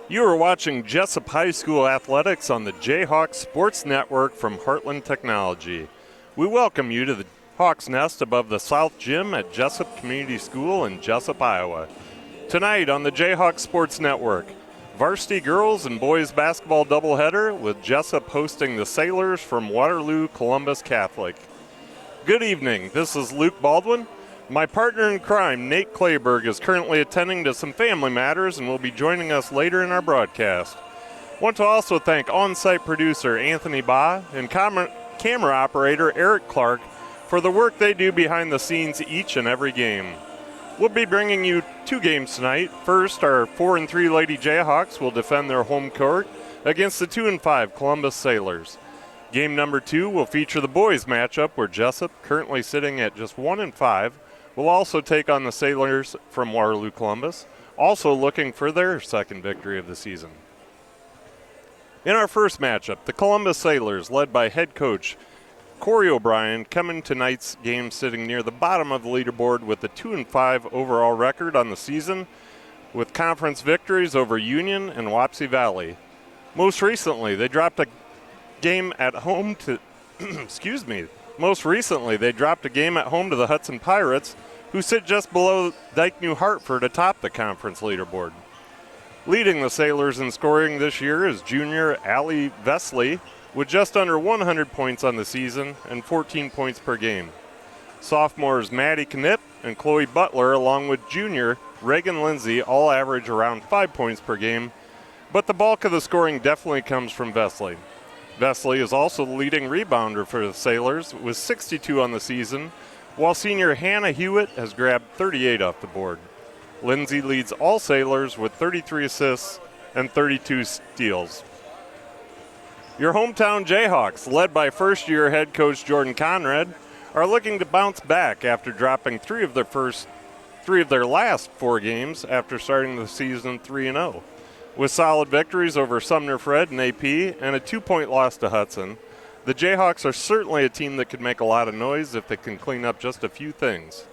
You are watching Jesup High School Athletics on the Jayhawks Sports Network from Heartland Technology. We welcome you to the Hawks Nest above the South Gym at Jesup Community School in Jesup, Iowa. Tonight on the Jayhawks Sports Network, varsity girls and boys basketball doubleheader with Jesup hosting the Sailors from Waterloo Columbus Catholic. Good evening, this is Luke Baldwin. My partner in crime, Nate Clayberg, is currently attending to some family matters and will be joining us later in our broadcast. Want to also thank on-site producer Anthony Baugh and camera operator Eric Clark for the work they do behind the scenes each and every game. We'll be bringing you two games tonight. First, our 4-3 Lady Jayhawks will defend their home court against the 2-5 Columbus Sailors. Game number 2 will feature the boys matchup where Jesup, currently sitting at just 1-5, will also take on the Sailors from Waterloo Columbus, also looking for their second victory of the season. In our first matchup, the Columbus Sailors, led by head coach Corey O'Brien, come in tonight's game sitting near the bottom of the leaderboard with a 2-5 overall record on the season, with conference victories over Union and Wapsie Valley. Most recently, they dropped a game at home to Most recently, they dropped a game at home to the Hudson Pirates, who sit just below Dyke New Hartford atop the conference leaderboard. Leading the Sailors in scoring this year is junior Allie Vesley, with just under 100 points on the season and 14 points per game. Sophomores Maddie Knipp and Chloe Butler, along with junior Reagan Lindsay, all average around 5 points per game, but the bulk of the scoring definitely comes from Vesley. Vesley is also the leading rebounder for the Sailors with 62 on the season, while senior Hannah Hewitt has grabbed 38 off the board. Lindsay leads all Sailors with 33 assists and 32 steals. Your hometown Jayhawks, led by first-year head coach Jordan Conrad, are looking to bounce back after dropping three of their last 4 games after starting the season 3-0. With solid victories over Sumner Fred and AP and a 2-point loss to Hudson, the Jayhawks are certainly a team that could make a lot of noise if they can clean up just a few things.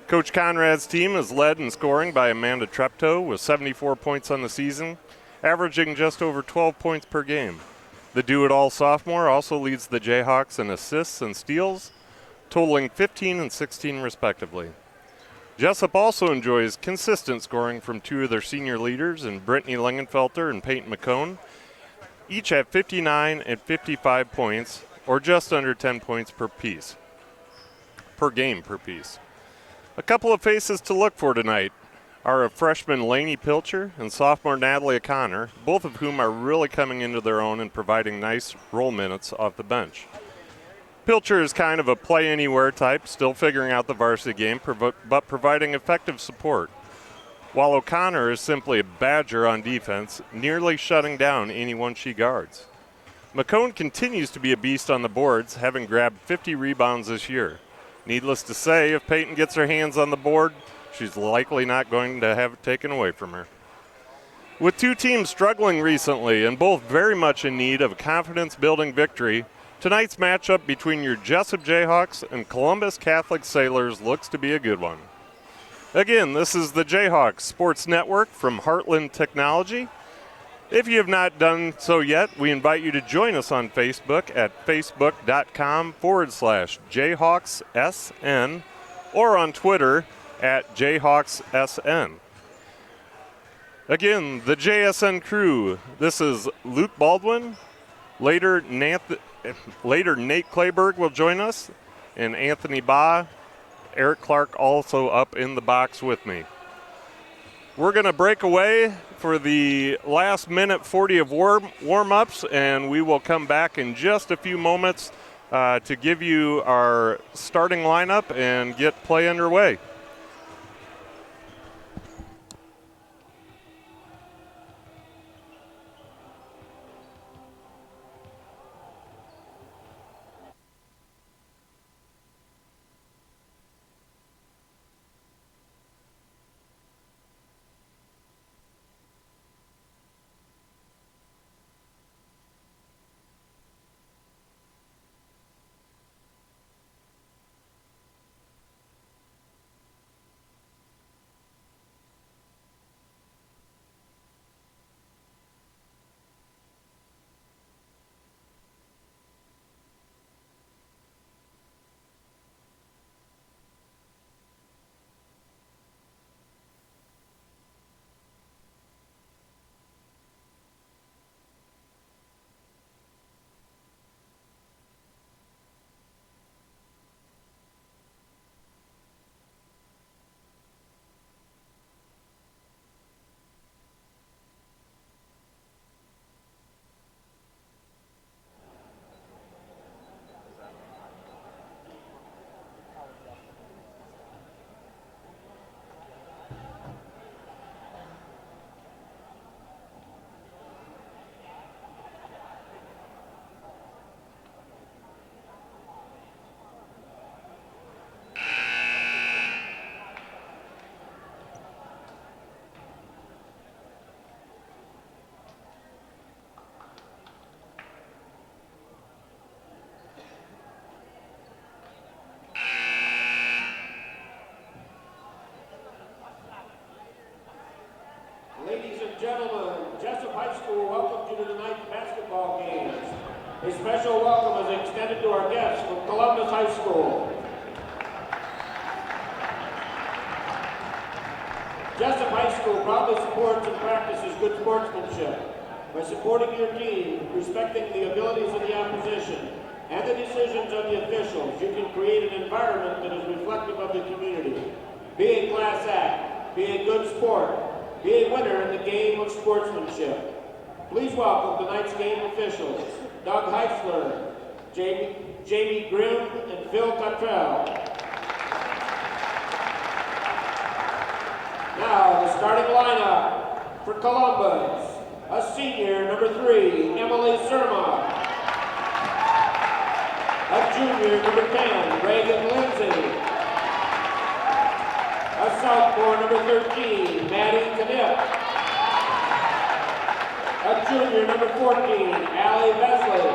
Coach Conrad's team is led in scoring by Amanda Treptow with 74 points on the season, averaging just over 12 points per game. The do-it-all sophomore also leads the Jayhawks in assists and steals, totaling 15 and 16 respectively. Jesup also enjoys consistent scoring from 2 of their senior leaders in Brittany Lingenfelter and Peyton McCone, each at 59 and 55 points, or just under 10 points per game per piece. A couple of faces to look for tonight are a freshman Lainey Pilcher and sophomore Natalie O'Connor, both of whom are really coming into their own and providing nice role minutes off the bench. Pilcher is kind of a play-anywhere type, still figuring out the varsity game, but providing effective support, while O'Connor is simply a badger on defense, nearly shutting down anyone she guards. McCone continues to be a beast on the boards, having grabbed 50 rebounds this year. Needless to say, if Peyton gets her hands on the board, she's likely not going to have it taken away from her. With 2 teams struggling recently and both very much in need of a confidence-building victory, tonight's matchup between your Jesup Jayhawks and Columbus Catholic Sailors looks to be a good one. Again, this is the Jayhawks Sports Network from Heartland Technology. If you have not done so yet, we invite you to join us on Facebook at facebook.com/JayhawksSN or on Twitter at JayhawksSN. Again, the JSN crew. This is Luke Baldwin. Later, Nate Clayberg will join us, and Anthony Baugh, Eric Clark also up in the box with me. We're going to break away for the last minute 40 of warm-ups, and we will come back in just a few moments to give you our starting lineup and get play underway. School welcomes you to tonight's basketball games. A special welcome is extended to our guests from Columbus High School. Jesup High School proudly supports and practices good sportsmanship by supporting your team, respecting the abilities of the opposition, and the decisions of the officials. You can create an environment that is reflective of the community. Be a class act, be a good sport, be a winner in the game of sportsmanship. Please welcome tonight's game officials, Doug Heisler, Jamie Grimm, and Phil Cottrell. Now, the starting lineup for Columbus, a senior, number 3, Emily Surma. A junior, number 10, Reagan Lindsay. A sophomore, number 13, Maddie Knipp. A junior, number 14, Allie Vesley.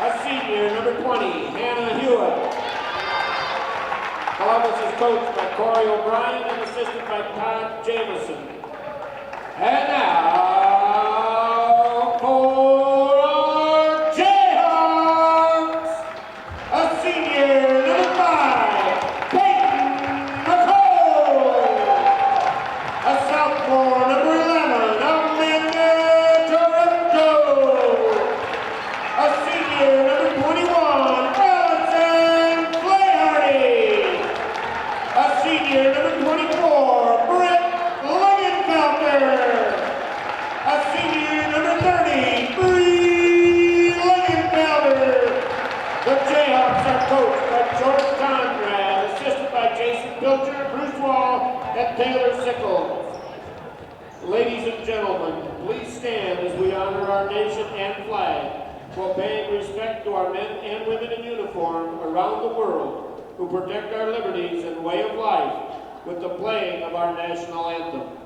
A senior, number 20, Hannah Hewitt. Columbus is coached by Corey O'Brien and assisted by Todd Jamison. And now for our Jayhawks, a senior, number 5, Peyton McCall. A sophomore, number 11, Amanda Toronto. A senior, number 21, Allison Flaherty. A senior, number 24, Britt Lingenfelter. A senior, number 30, Bree Lingenfelter. The Jayhawks are coached by Jordan Conrad, assisted by Jason Pilcher, Bruce Wall, and Taylor Sickles. Ladies and gentlemen, please stand as we honor our nation and flag while paying respect to our men and women in uniform around the world who protect our liberties and way of life with the playing of our national anthem.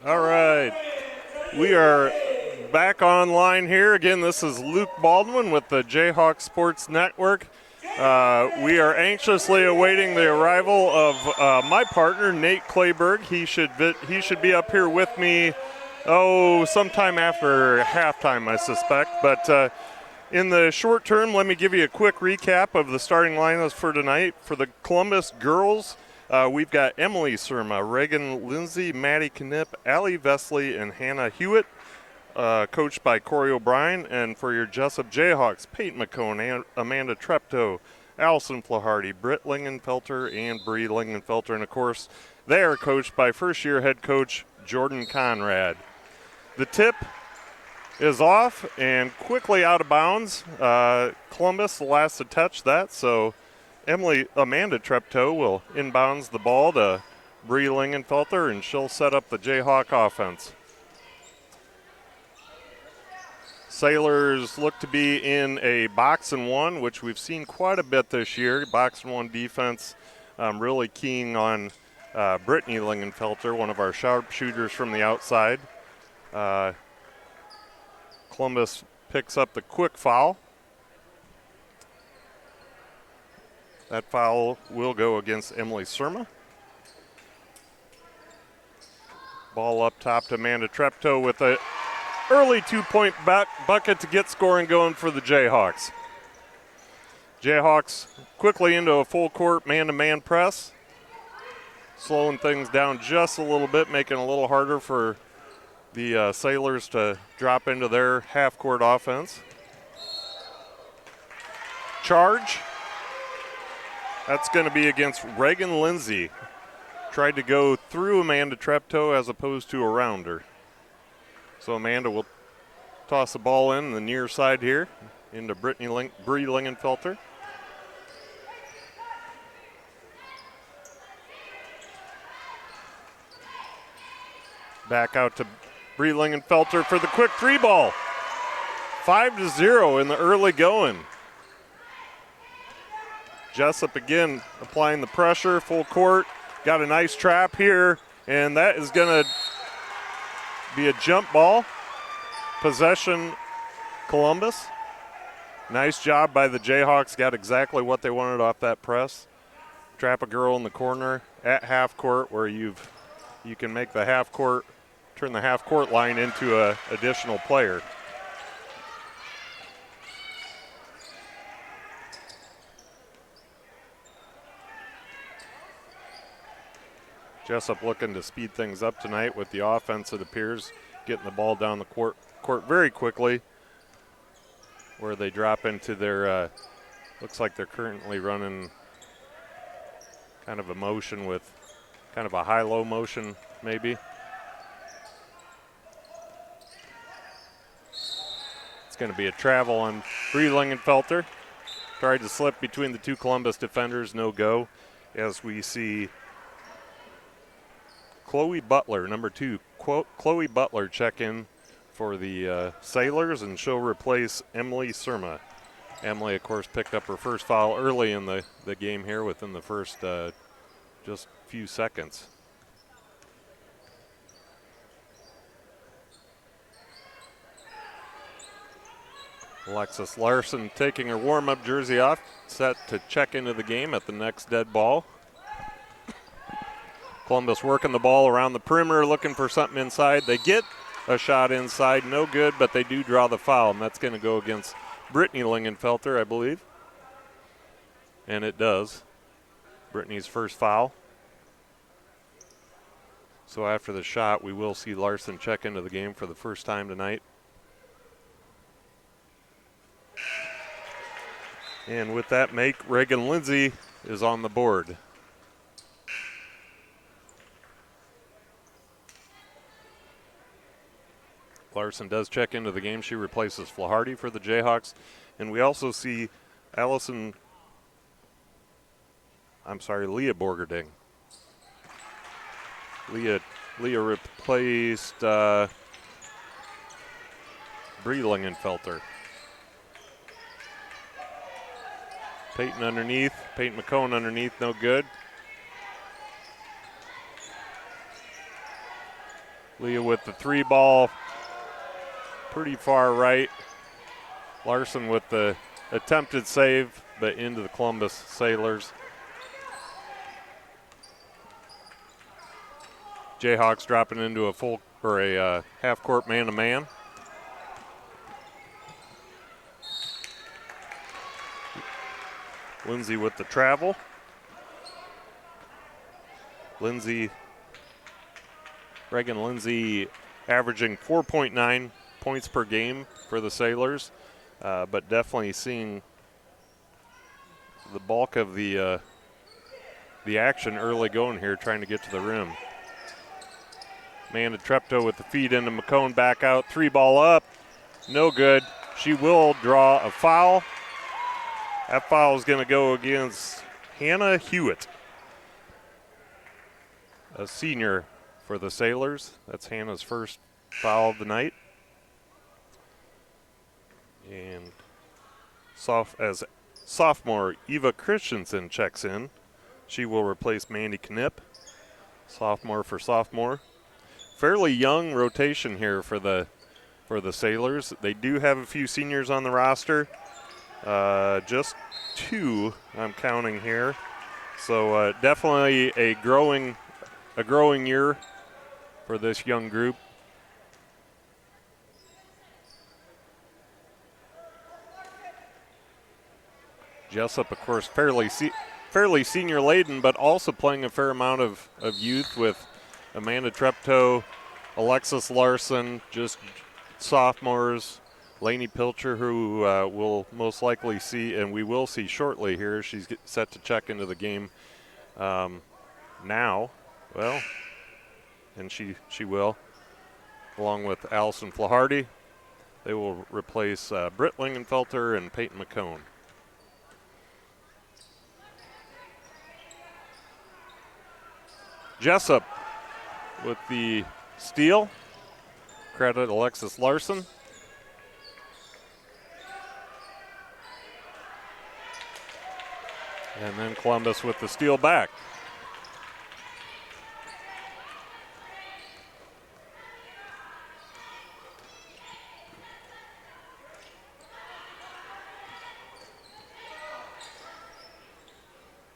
All right, we are back online here. Again, this is Luke Baldwin with the Jayhawk Sports Network. We are anxiously awaiting the arrival of my partner, Nate Clayberg. He should be up here with me, sometime after halftime, I suspect. But in the short term, let me give you a quick recap of the starting lineups for tonight. For the Columbus girls, we've got Emily Surma, Reagan Lindsay, Maddie Knipp, Allie Vesley, and Hannah Hewitt, coached by Corey O'Brien. And for your Jesup Jayhawks, Peyton McCone, Amanda Treptow, Allison Flaherty, Britt Lingenfelter, and Bree Lingenfelter. And, of course, they are coached by first-year head coach Jordan Conrad. The tip is off and quickly out of bounds. Columbus, the last to touch that, so Amanda Treptow will inbounds the ball to Bree Lingenfelter, and she'll set up the Jayhawk offense. Sailors look to be in a box and one, which we've seen quite a bit this year. Box and one defense, really keying on Brittany Lingenfelter, one of our sharpshooters from the outside. Columbus picks up the quick foul. That foul will go against Emily Surma. Ball up top to Amanda Treptow with a early 2-point bucket to get scoring going for the Jayhawks. Jayhawks quickly into a full court man-to-man press, slowing things down just a little bit, making it a little harder for the Sailors to drop into their half-court offense. Charge. That's going to be against Reagan Lindsay. Tried to go through Amanda Treptow as opposed to around her. So Amanda will toss the ball in the near side here into Bree Lingenfelter. Back out to Bree Lingenfelter for the quick three ball. 5-0 in the early going. Jesup again applying the pressure, full court. Got a nice trap here, and that is going to be a jump ball. Possession, Columbus. Nice job by the Jayhawks. Got exactly what they wanted off that press. Trap a girl in the corner at half court where you can make the half court, turn the half court line into an additional player. Jesup looking to speed things up tonight with the offense, it appears, getting the ball down the court very quickly, where they drop into their, looks like they're currently running kind of a motion with kind of a high-low motion maybe. It's going to be a travel on Bree Lingenfelter. Tried to slip between the two Columbus defenders, no go, as we see Chloe Butler, number 2, Chloe Butler check in for the Sailors, and she'll replace Emily Surma. Emily, of course, picked up her first foul early in the game here within the first just few seconds. Alexis Larson taking her warm-up jersey off, set to check into the game at the next dead ball. Columbus working the ball around the perimeter, looking for something inside. They get a shot inside, no good, but they do draw the foul, and that's going to go against Brittany Lingenfelter, I believe. And it does. Brittany's first foul. So after the shot, we will see Larson check into the game for the first time tonight. And with that make, Reagan Lindsay is on the board. Larson does check into the game. She replaces Flaharty for the Jayhawks. And we also see Leah Borgerding. Leah replaced Bree Lingenfelter. Peyton McCone underneath, no good. Leah with the three ball, pretty far right. Larson with the attempted save, but into the Columbus Sailors. Jayhawks dropping into a half-court man-to-man. Lindsay with the travel. Reagan Lindsay averaging 4.9 points per game for the Sailors, but definitely seeing the bulk of the action early going here, trying to get to the rim. Amanda Treptow with the feed into McCone, back out, three ball up, no good. She will draw a foul. That foul is going to go against Hannah Hewitt, a senior for the Sailors. That's Hannah's first foul of the night. And as sophomore Eva Christensen checks in, she will replace Mandy Knipp, sophomore for sophomore. Fairly young rotation here for the Sailors. They do have a few seniors on the roster. Just 2 I'm counting here. So definitely a growing year for this young group. Jesup, of course, fairly senior laden, but also playing a fair amount of youth with Amanda Treptow, Alexis Larson, just sophomores. Lainey Pilcher, who we'll most likely see, and we will see shortly here. She's set to check into the game now. Well, and she will, along with Allison Flaharty. They will replace Britt Lingenfelter and Peyton McCone. Jesup with the steal. Credit Alexis Larson. And then Columbus with the steal back.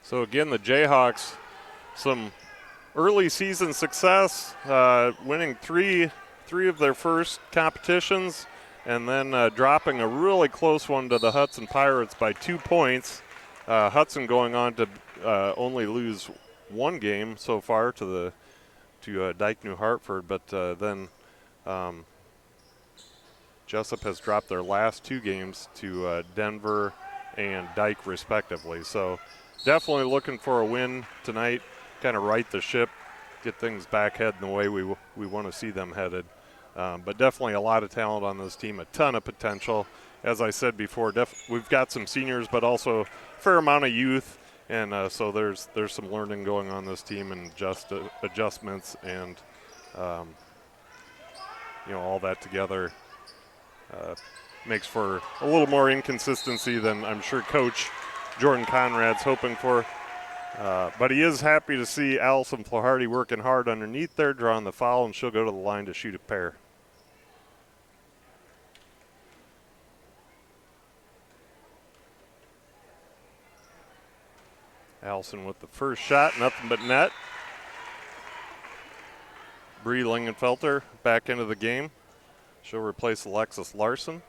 So again, the Jayhawks, some early season success, winning three of their first competitions, and then dropping a really close one to the Hudson Pirates by 2 points. Hudson going on to only lose one game so far to Dike New Hartford, but then Jesup has dropped their last 2 games to Denver and Dike respectively. So definitely looking for a win tonight, kind of right the ship, get things back heading the way we want to see them headed. But definitely a lot of talent on this team, a ton of potential. As I said before, we've got some seniors, but also a fair amount of youth, and so there's some learning going on this team and just adjustments, and all that together makes for a little more inconsistency than I'm sure Coach Jordan Conrad's hoping for. But he is happy to see Allison Flaharty working hard underneath there, drawing the foul, and she'll go to the line to shoot a pair. Allison with the first shot, nothing but net. Bree Lingenfelter back into the game. She'll replace Alexis Larson.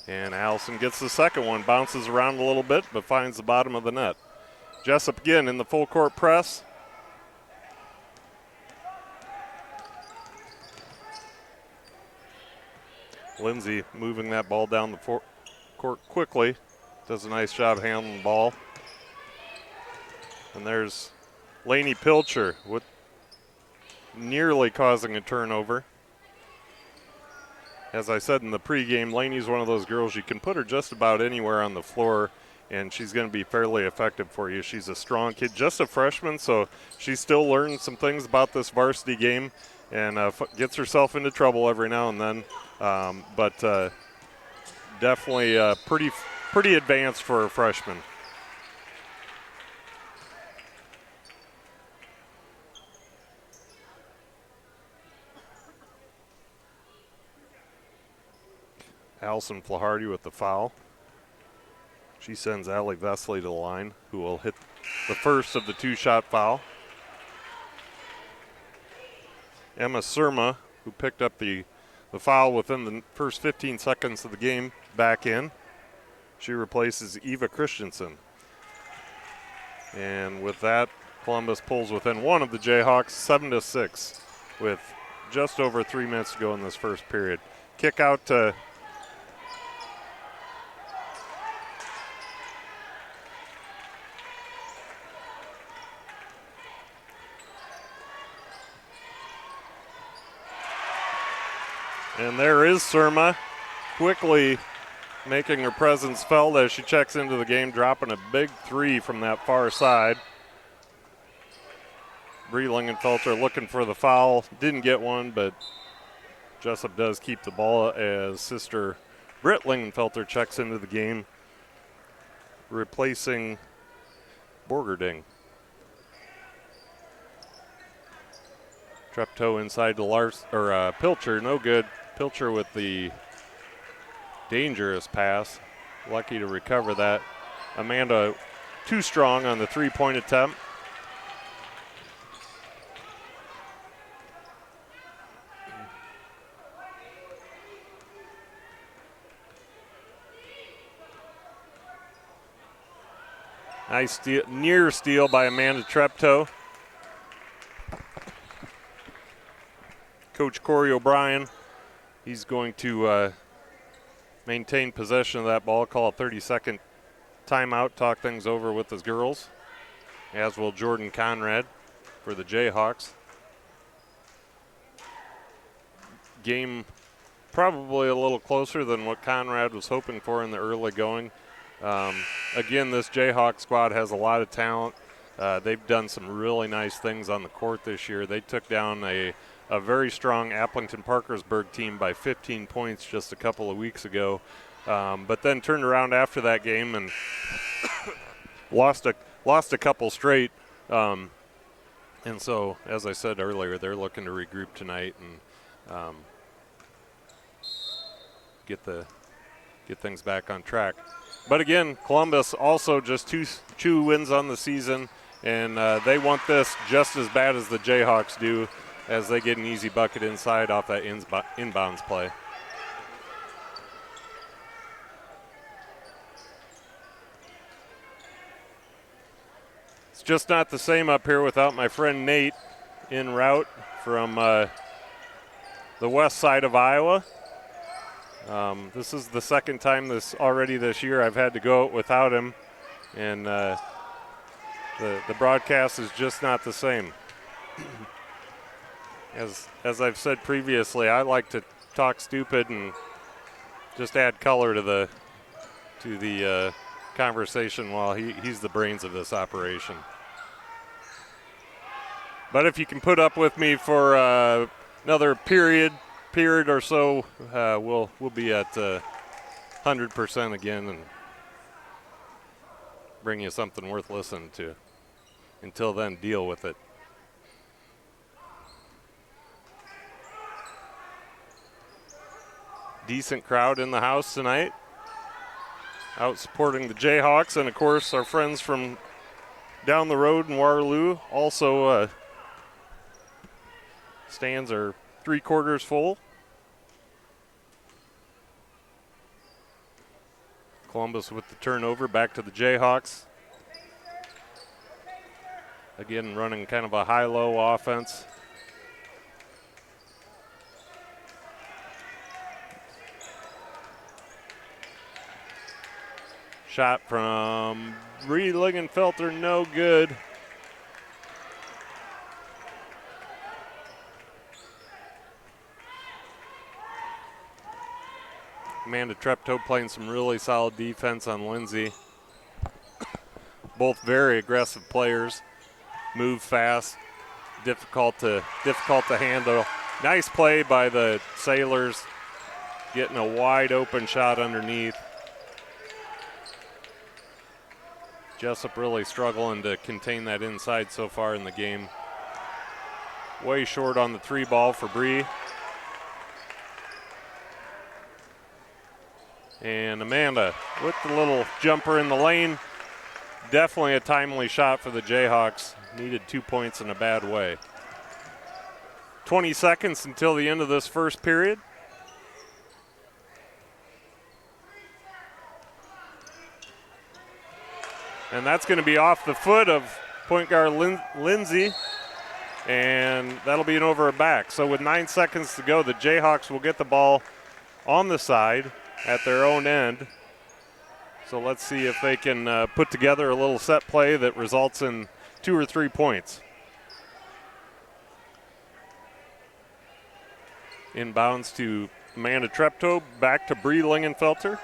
And Allison gets the second one, bounces around a little bit, but finds the bottom of the net. Jesup again in the full court press. Lindsay moving that ball down the court quickly. Does a nice job handling the ball. And there's Lainey Pilcher with nearly causing a turnover. As I said in the pregame, Lainey's one of those girls you can put her just about anywhere on the floor, and she's going to be fairly effective for you. She's a strong kid, just a freshman, so she's still learning some things about this varsity game, and gets herself into trouble every now and then. But definitely pretty advanced for a freshman. Allison Flaharty with the foul. She sends Allie Vesley to the line, who will hit the first of the 2-shot foul. Emma Surma, who picked up the foul within the first 15 seconds of the game, back in. She replaces Eva Christensen. And with that, Columbus pulls within one of the Jayhawks, 7-6, with just over 3 minutes to go in this first period. Kick out to and there is Surma, quickly making her presence felt as she checks into the game, dropping a big 3 from that far side. Bree Lingenfelter looking for the foul. Didn't get one, but Jesup does keep the ball as sister Britt Lingenfelter checks into the game, replacing Borgerding. Treptow inside to Pilcher, no good. Pilcher with the dangerous pass. Lucky to recover that. Amanda too strong on the three-point attempt. Nice steal, near steal by Amanda Treptow. Coach Corey O'Brien, he's going to maintain possession of that ball, call a 30-second timeout, talk things over with his girls, as will Jordan Conrad for the Jayhawks. Game probably a little closer than what Conrad was hoping for in the early going. Again, this Jayhawk squad has a lot of talent. They've done some really nice things on the court this year. They took down a very strong Appleton Parkersburg team by 15 points just a couple of weeks ago, but then turned around after that game and lost a couple straight. And so, as I said earlier, they're looking to regroup tonight and get things back on track. But again, Columbus also just two wins on the season, and they want this just as bad as the Jayhawks do, as they get an easy bucket inside off that inbounds play. It's just not the same up here without my friend Nate en route from the west side of Iowa. This is the second time this year I've had to go without him, and the broadcast is just not the same. As I've said previously, I like to talk stupid and just add color to the conversation while he's the brains of this operation. But if you can put up with me for another period or so, we'll be at 100% again and bring you something worth listening to. Until then, deal with it. Decent crowd in the house tonight, out supporting the Jayhawks, and of course our friends from down the road in Waterloo also stands are 3/4 full. Columbus with the turnover, back to the Jayhawks. Again, running kind of a high-low offense. Shot from Bree Lingenfelter, no good. Amanda Treptow playing some really solid defense on Lindsay. Both very aggressive players, move fast, difficult to handle. Nice play by the Sailors, getting a wide open shot underneath. Jesup really struggling to contain that inside so far in the game. Way short on the three ball for Bree. And Amanda with the little jumper in the lane. Definitely a timely shot for the Jayhawks. Needed 2 points in a bad way. 20 seconds until the end of this first period. And that's going to be off the foot of point guard Lindsay, and that'll be an over a back. So with 9 seconds to go, the Jayhawks will get the ball on the side at their own end. So let's see if they can put together a little set play that results in 2 or 3 points. Inbounds to Amanda Treptow, back to Bree Lingenfelter.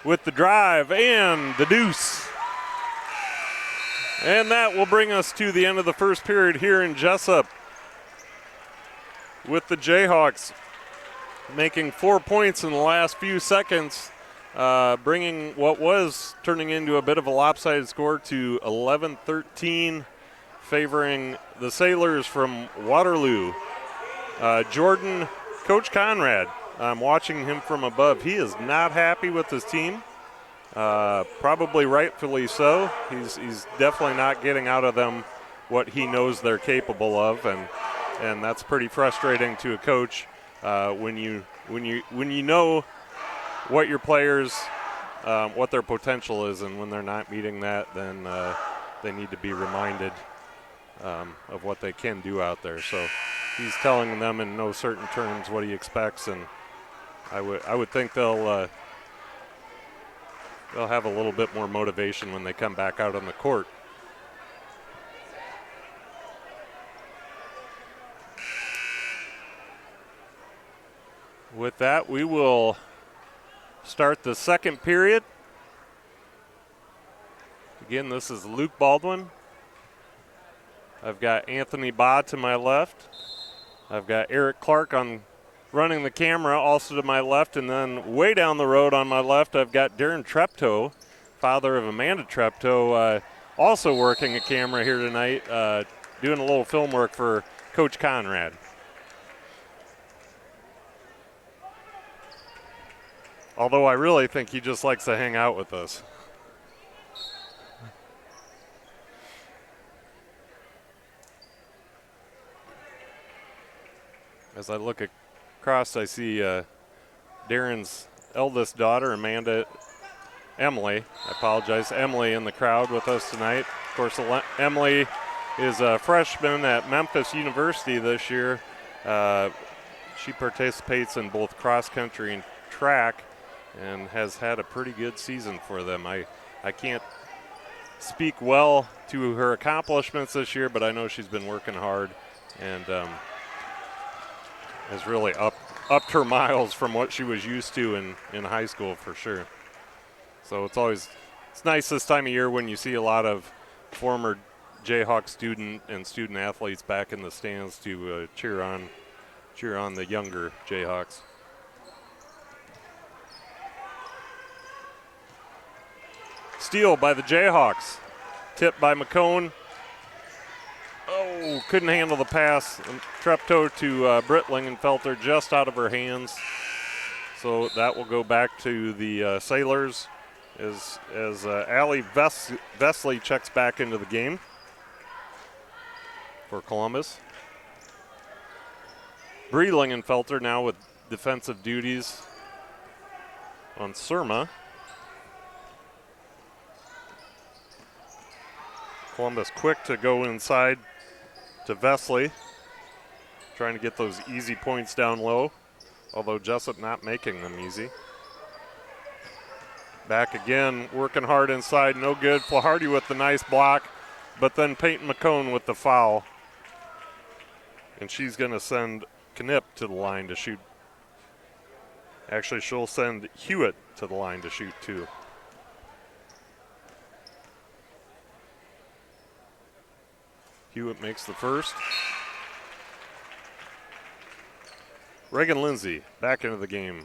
With the drive and the deuce. And that will bring us to the end of the first period here in Jesup, with the Jayhawks making 4 points in the last few seconds, bringing what was turning into a bit of a lopsided score to 11-13, favoring the Sailors from Waterloo. Jordan, Coach Conrad, I'm watching him from above. He is not happy with his team. Probably rightfully so. He's definitely not getting out of them what he knows they're capable of, and that's pretty frustrating to a coach when you know what your players, what their potential is, and when they're not meeting that, then they need to be reminded of what they can do out there. So he's telling them in no certain terms what he expects, and I would think they'll have a little bit more motivation when they come back out on the court. With that, we will start the second period. Again, this is Luke Baldwin. I've got Anthony Baugh to my left. I've got Eric Clark running the camera also to my left, and then way down the road on my left, I've got Darren Treptow, father of Amanda Treptow, also working a camera here tonight, doing a little film work for Coach Conrad. Although I really think he just likes to hang out with us. As I look across, I see Darren's eldest daughter, Emily in the crowd with us tonight. Of course, Emily is a freshman at Memphis University this year. She participates in both cross country and track and has had a pretty good season for them. I can't speak well to her accomplishments this year, but I know she's been working hard and has really upped her miles from what she was used to in high school for sure. So it's nice this time of year when you see a lot of former Jayhawk student athletes back in the stands to cheer on the younger Jayhawks. Steal by the Jayhawks. Tipped by McCone. Oh, couldn't handle the pass. Treptow to Britt Lingenfelter, just out of her hands. So that will go back to the Sailors as Allie Vesley checks back into the game for Columbus. Bree Lingenfelter now with defensive duties on Surma. Columbus quick to go inside to Vesley, trying to get those easy points down low, although Jesup not making them easy. Back again, working hard inside, no good. Flaharty with the nice block, but then Peyton McCone with the foul. And she's going to send Knipp to the line to shoot. Actually, she'll send Hewitt to the line to shoot too. Hewitt makes the first. Reagan Lindsay back into the game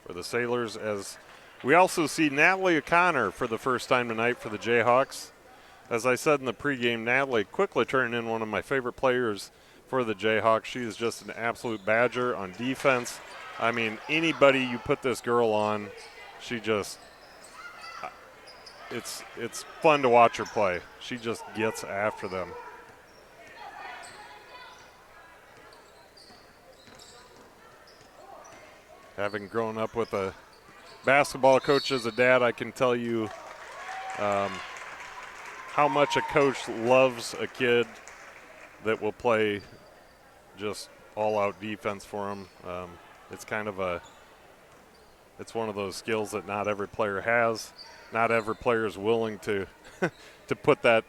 for the Sailors, as we also see Natalie O'Connor for the first time tonight for the Jayhawks. As I said in the pregame, Natalie quickly turning in one of my favorite players for the Jayhawks. She is just an absolute badger on defense. I mean, anybody you put this girl on, she just, it's fun to watch her play. She just gets after them. Having grown up with a basketball coach as a dad, I can tell you how much a coach loves a kid that will play just all-out defense for him. It's it's one of those skills that not every player has. Not every player is willing to to put that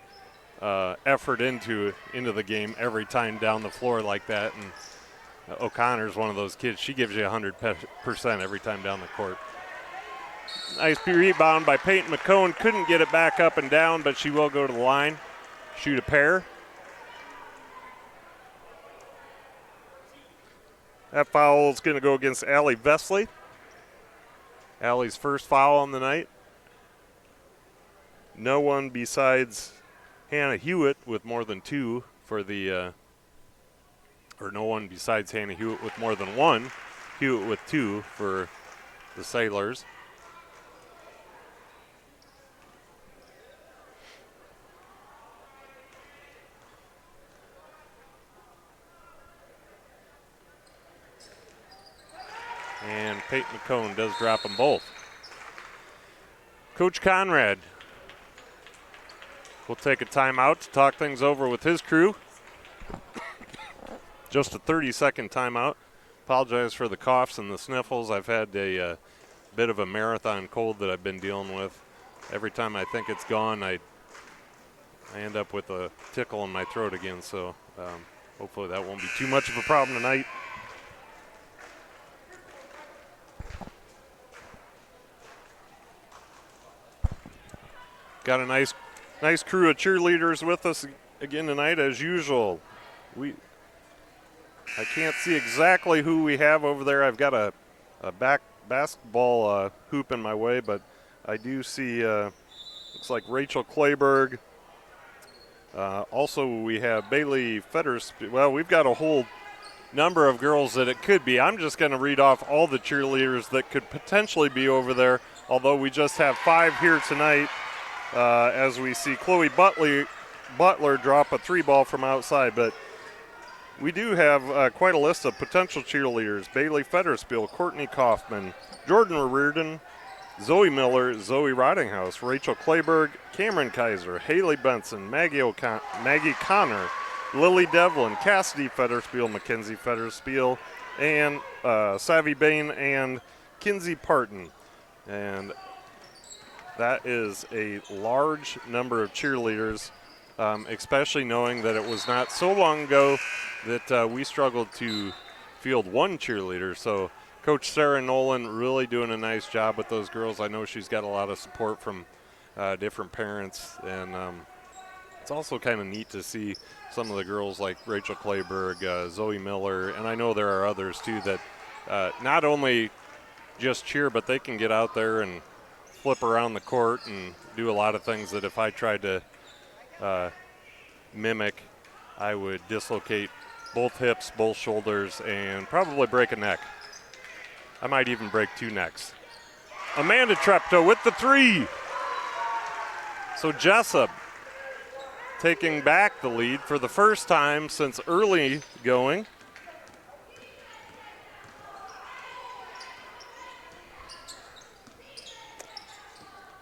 effort into the game every time down the floor like that. And O'Connor's one of those kids. She gives you 100% every time down the court. Nice rebound by Peyton McCone. Couldn't get it back up and down, but she will go to the line, shoot a pair. That foul is going to go against Allie Vesley. Allie's first foul on the night. No one besides Hannah Hewitt with more than two for the or no one besides Hannah Hewitt with more than one. Hewitt with two for the Sailors. Peyton McCone does drop them both. Coach Conrad will take a timeout to talk things over with his crew. Just a 30-second timeout. Apologize for the coughs and the sniffles. I've had a bit of a marathon cold that I've been dealing with. Every time I think it's gone, I end up with a tickle in my throat again, so hopefully that won't be too much of a problem tonight. Got a nice crew of cheerleaders with us again tonight, as usual. I can't see exactly who we have over there. I've got a basketball hoop in my way, but I do see, looks like Rachel Clayberg. Also, we have Bailey Fetters. Well, we've got a whole number of girls that it could be. I'm just going to read off all the cheerleaders that could potentially be over there, although we just have 5 here tonight, as we see Chloe Butler drop a 3-ball from outside. But we do have quite a list of potential cheerleaders. Bailey Fetterspiel, Courtney Kaufman, Jordan Reardon, Zoe Miller, Zoe Rottinghouse, Rachel Clayberg, Cameron Kaiser, Haley Benson, Maggie Connor, Lily Devlin, Cassidy Fetterspiel, Mackenzie Fetterspiel, and Savvy Bain and Kinsey Parton. And that is a large number of cheerleaders, especially knowing that it was not so long ago that we struggled to field one cheerleader. So Coach Sarah Nolan really doing a nice job with those girls. I know she's got a lot of support from different parents, and it's also kind of neat to see some of the girls like Rachel Clayberg, Zoe Miller, and I know there are others too that not only just cheer, but they can get out there and flip around the court and do a lot of things that if I tried to mimic, I would dislocate both hips, both shoulders, and probably break a neck. I might even break 2 necks. Amanda Treptow with the 3. So Jesup taking back the lead for the first time since early going.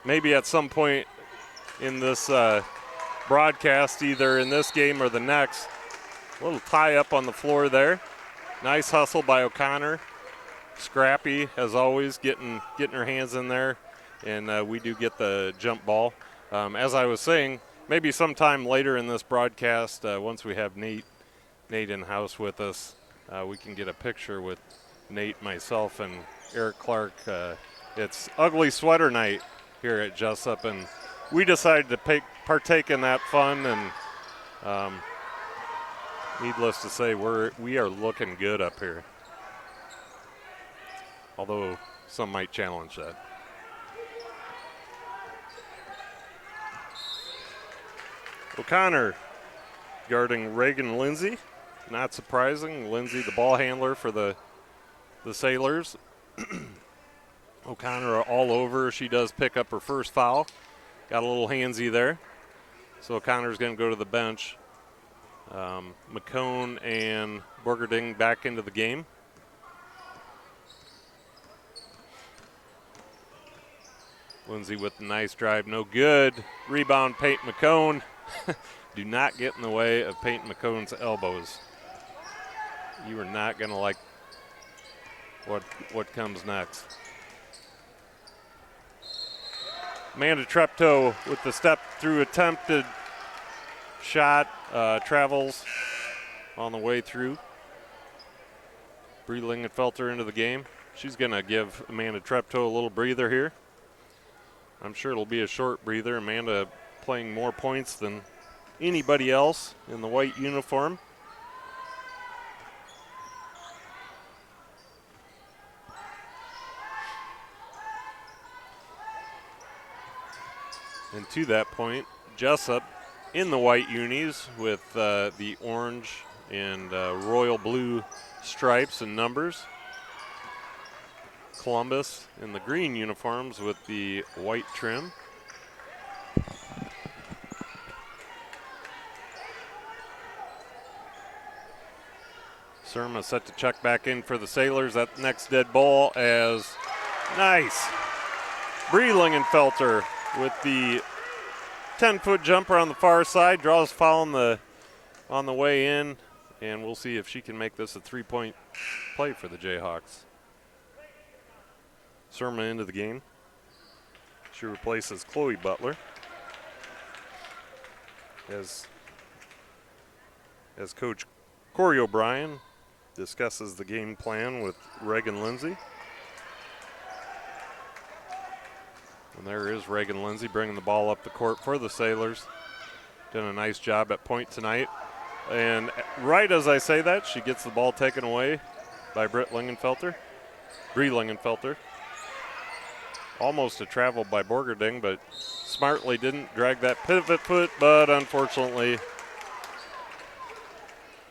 Maybe at some point in this broadcast, either in this game or the next, a little tie up on the floor there. Nice hustle by O'Connor. Scrappy, as always, getting her hands in there, and we do get the jump ball. As I was saying, maybe sometime later in this broadcast, once we have Nate in house with us, we can get a picture with Nate, myself, and Eric Clark. It's ugly sweater night here at Jesup, and we decided to partake in that fun, and needless to say, we are looking good up here. Although some might challenge that. O'Connor guarding Reagan Lindsay. Not surprising. Lindsay, the ball handler for the Sailors. O'Connor all over. She does pick up her first foul. Got a little handsy there. So O'Connor's going to go to the bench. McCone and Borgerding back into the game. Lindsay with a nice drive, no good. Rebound, Peyton McCone. Do not get in the way of Peyton McCone's elbows. You are not going to like what comes next. Amanda Treptow with the step through attempted shot, travels on the way through. Bree Lingenfelter into the game. She's going to give Amanda Treptow a little breather here. I'm sure it'll be a short breather. Amanda playing more points than anybody else in the white uniform. And to that point, Jesup in the white unis with the orange and royal blue stripes and numbers. Columbus in the green uniforms with the white trim. Surma set to check back in for the Sailors. That next dead ball as nice. Bree Lingenfelter with the 10-foot jumper on the far side, draws foul on the way in, and we'll see if she can make this a 3-point play for the Jayhawks. Surma into the game. She replaces Chloe Butler. As Coach Corey O'Brien discusses the game plan with Reagan Lindsay. And there is Reagan Lindsay bringing the ball up the court for the Sailors. Done a nice job at point tonight. And right as I say that, she gets the ball taken away by Brie Lingenfelter. Almost a travel by Borgerding, but smartly didn't drag that pivot foot, but unfortunately,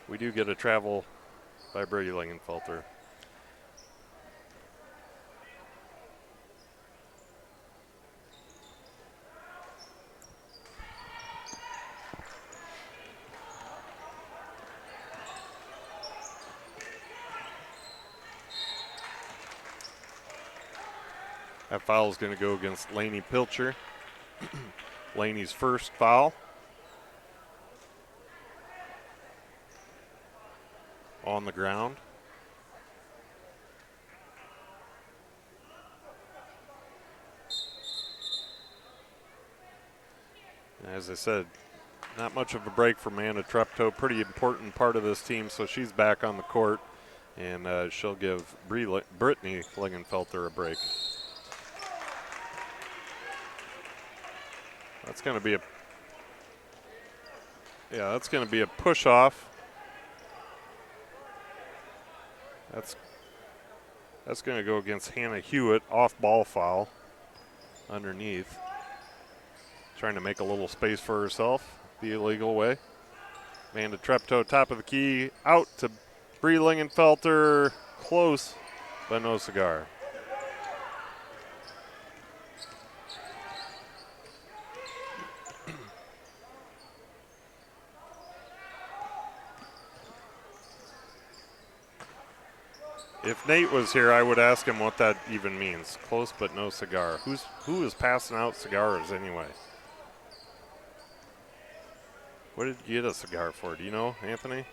we do get a travel by Brady Lingenfelter. That foul is going to go against Lainey Pilcher. Lainey's first foul. On the ground. As I said, not much of a break for Amanda Treptow. Pretty important part of this team, so she's back on the court, and she'll give Brittany Lingenfelter a break. That's going to be a push off. That's going to go against Hannah Hewitt, off ball foul underneath. Trying to make a little space for herself the illegal way. Amanda Treptow, top of the key, out to Bree Lingenfelter, close, but no cigar. If Nate was here, I would ask him what that even means. Close but no cigar. Who is passing out cigars anyway? What did you get a cigar for? Do you know, Anthony?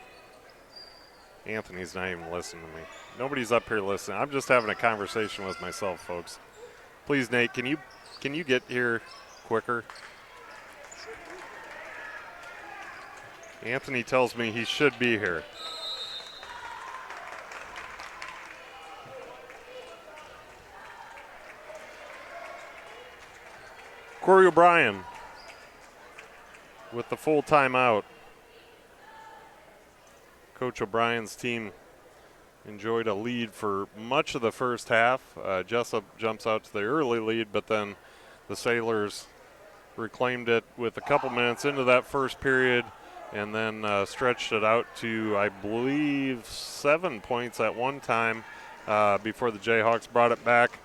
Anthony's not even listening to me. Nobody's up here listening. I'm just having a conversation with myself, folks. Please, Nate, can you get here quicker? Anthony tells me he should be here. Corey O'Brien with the full timeout. Coach O'Brien's team enjoyed a lead for much of the first half. Jesup jumps out to the early lead, but then the Sailors reclaimed it with a couple minutes into that first period and then stretched it out to, I believe, 7 points at one time before the Jayhawks brought it back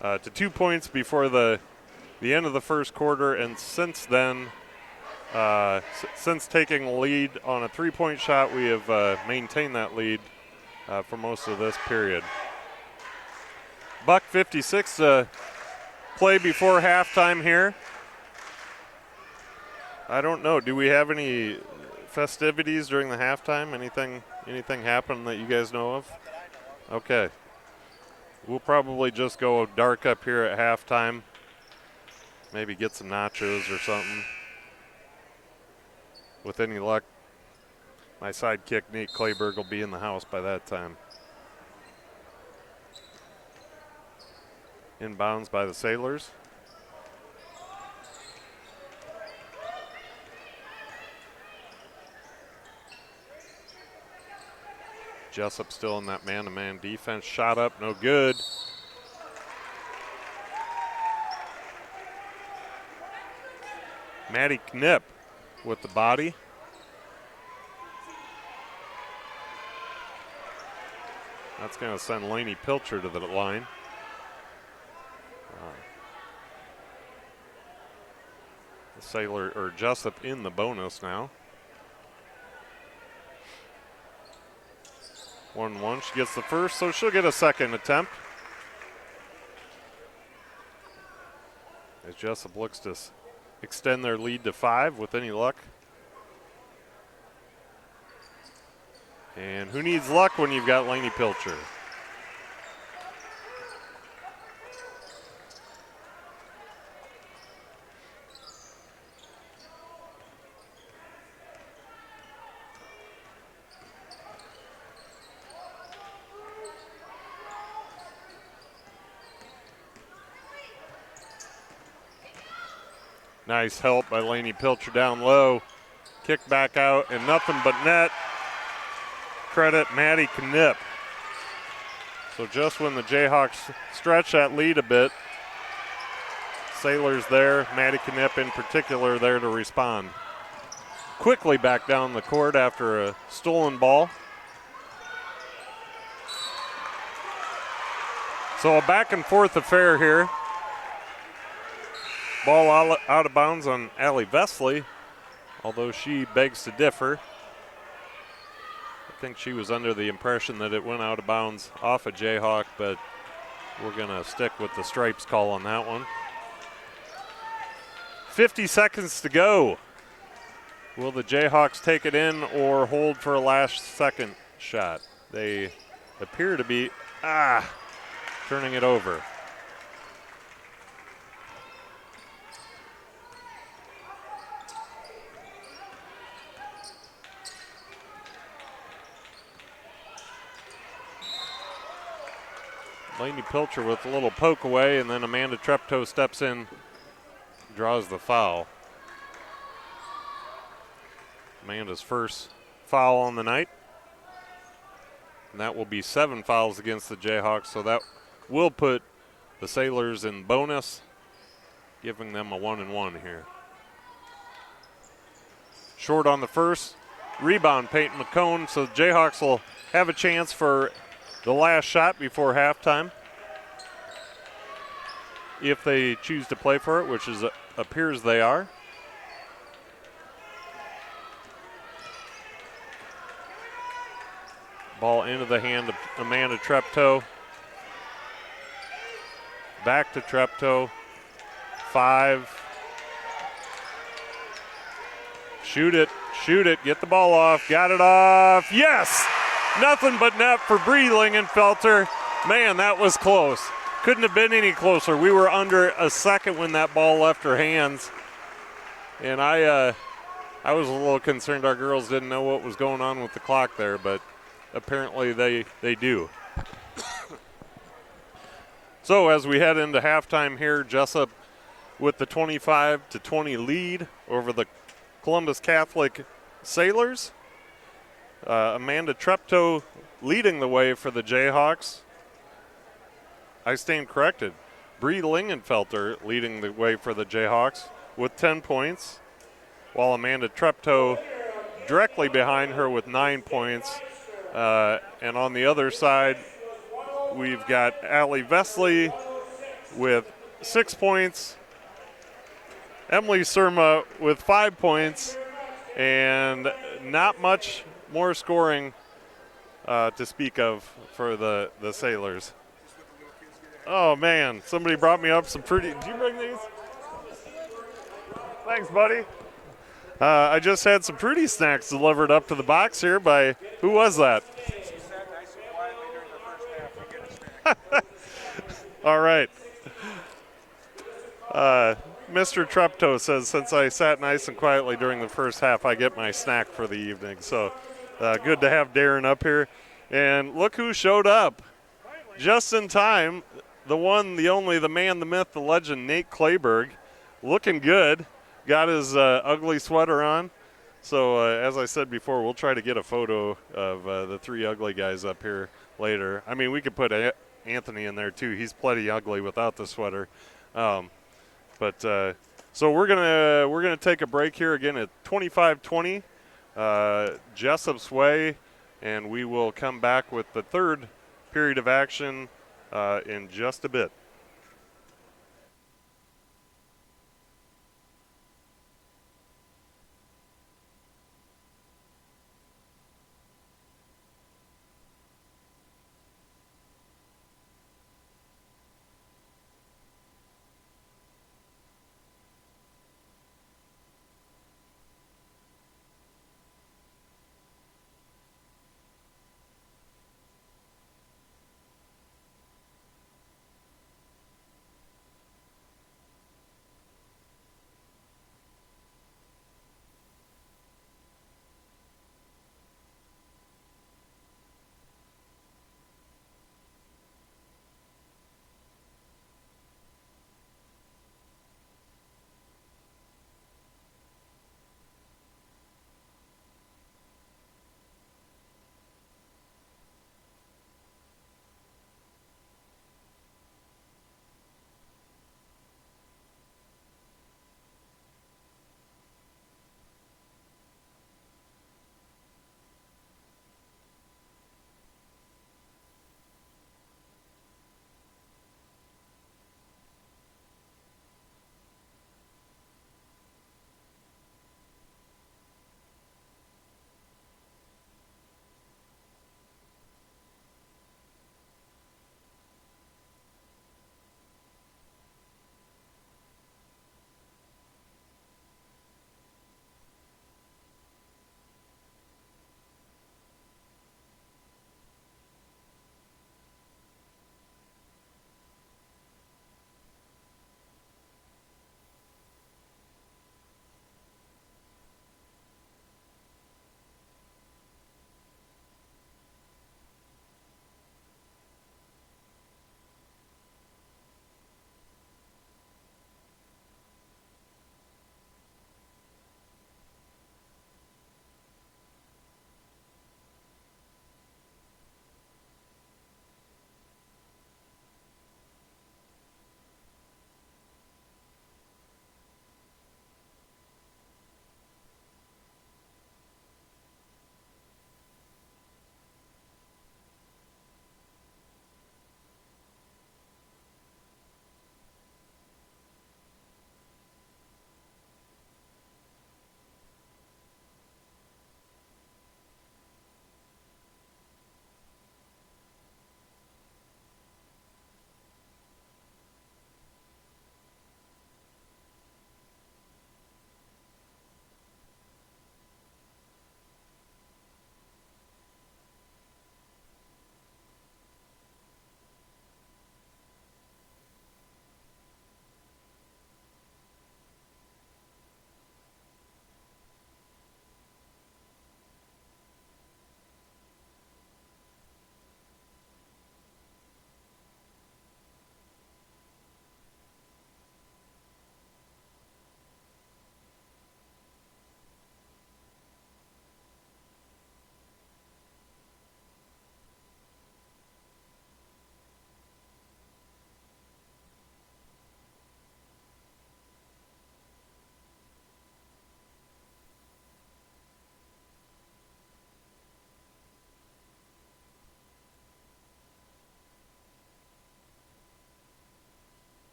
to 2 points before the end of the first quarter, and since then, since taking the lead on a three-point shot, we have maintained that lead for most of this period. Buck 56 to play before halftime here. I don't know. Do we have any festivities during the halftime? Anything happen that you guys know of? Okay. We'll probably just go dark up here at halftime. Maybe get some nachos or something. With any luck, my sidekick, Nate Clayberg, will be in the house by that time. Inbounds by the Sailors. Jesup still in that man-to-man defense. Shot up, no good. Maddie Knipp with the body. That's going to send Lainey Pilcher to the line. The Sailor, or Jesup, in the bonus now. 1-1. She gets the first, so she'll get a second attempt. As Jesup looks to extend their lead to 5 with any luck. And who needs luck when you've got Lainey Pilcher? Nice help by Lainey Pilcher down low. Kick back out and nothing but net. Credit Maddie Knipp. So just when the Jayhawks stretch that lead a bit, Sailors there, Maddie Knipp in particular there to respond. Quickly back down the court after a stolen ball. So a back and forth affair here. Ball out of bounds on Allie Vesley, although she begs to differ. I think she was under the impression that it went out of bounds off a Jayhawk, but we're going to stick with the Stripes call on that one. 50 seconds to go. Will the Jayhawks take it in or hold for a last second shot? They appear to be, turning it over. Lainey Pilcher with a little poke away, and then Amanda Treptow steps in, draws the foul. Amanda's first foul on the night. And that will be 7 fouls against the Jayhawks, so that will put the Sailors in bonus, giving them a 1-1 here. Short on the first. Rebound, Peyton McCone, so the Jayhawks will have a chance for the last shot before halftime, if they choose to play for it, which appears they are. Ball into the hand of Amanda Treptow. Back to Treptow. 5. Shoot it, get the ball off, got it off, yes! Nothing but net for Bree Lingenfelter. Man, that was close. Couldn't have been any closer. We were under a second when that ball left her hands. And I was a little concerned our girls didn't know what was going on with the clock there, but apparently they do. So as we head into halftime here, Jesup with the 25-20 lead over the Columbus Catholic Sailors. Amanda Treptow leading the way for the Jayhawks. I stand corrected. Bree Lingenfelter leading the way for the Jayhawks with 10 points, while Amanda Treptow directly behind her with 9 points. And on the other side, we've got Allie Vesley with 6 points, Emily Surma with 5 points, and not much more scoring to speak of for the Sailors. Oh, man. Somebody brought me up some pretty – did you bring these? Thanks, buddy. I just had some pretty snacks delivered up to the box here by – who was that? She sat nice and quietly during the first half. You get a snack. All right. Mr. Treptow says, since I sat nice and quietly during the first half, I get my snack for the evening. So good to have Darren up here. And look who showed up just in time. The one, the only, the man, the myth, the legend, Nate Clayberg, looking good. Got his ugly sweater on. So as I said before, we'll try to get a photo of the 3 ugly guys up here later. I mean, we could put Anthony in there too. He's plenty ugly without the sweater. So we're gonna take a break here again at 25-20, Jesup's way, and we will come back with the third period of action in just a bit.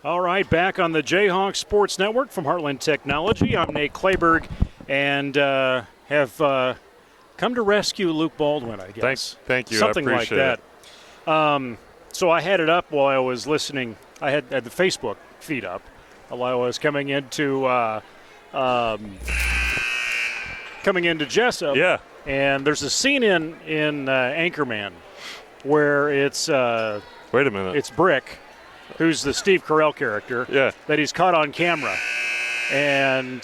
All right, back on the Jayhawk Sports Network from Heartland Technology. I'm Nate Clayberg, and have come to rescue Luke Baldwin, I guess. Thank you. Something I like appreciate that. So I had it up while I was listening. I had the Facebook feed up while I was coming into Jesup. Yeah. And there's a scene in Anchorman where it's Wait a minute. it's Brick, who's the Steve Carell character, Yeah. that he's caught on camera, and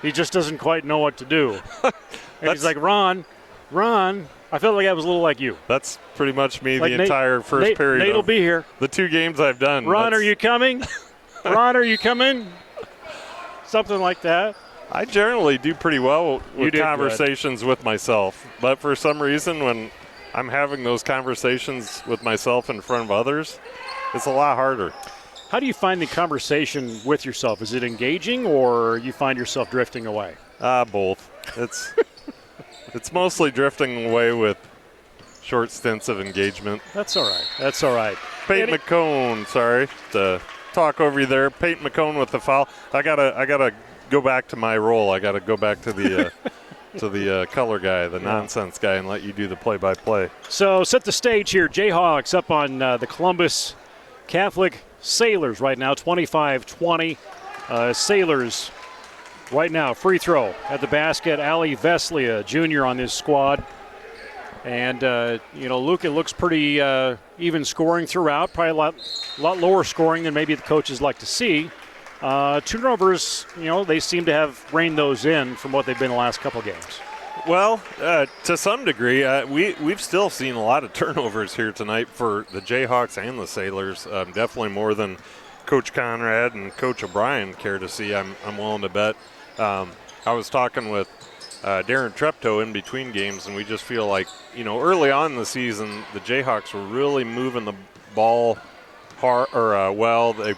he just doesn't quite know what to do. And he's like, Ron, I felt like I was a little like you. That's pretty much me Like the entire first period. Nate will of be here. The 2 games I've done. Ron, are you coming? Ron, are you coming? Something like that. I generally do pretty well You with did conversations with myself, but for some reason when I'm having those conversations with myself in front of others, it's a lot harder. How do you find the conversation with yourself? Is it engaging, or you find yourself drifting away? Both. It's mostly drifting away with short stints of engagement. That's all right. Peyton McCone, sorry to talk over you there. Peyton McCone with the foul. I gotta go back to my role. I gotta go back to the to the color guy, the nonsense guy, and let you do the play-by-play. So set the stage here. Jayhawks up on the Columbus Catholic Sailors right now, 25-20. Sailors right now, free throw at the basket. Ali Veslia, junior on this squad. And, Luke, it looks pretty even scoring throughout, probably a lot lower scoring than maybe the coaches like to see. Turnovers, they seem to have reined those in from what they've been the last couple games. Well, to some degree, we've still seen a lot of turnovers here tonight for the Jayhawks and the Sailors. Definitely more than Coach Conrad and Coach O'Brien care to see, I'm willing to bet. I was talking with Darren Treptow in between games, and we just feel like, early on in the season, the Jayhawks were really moving the ball hard, well. They,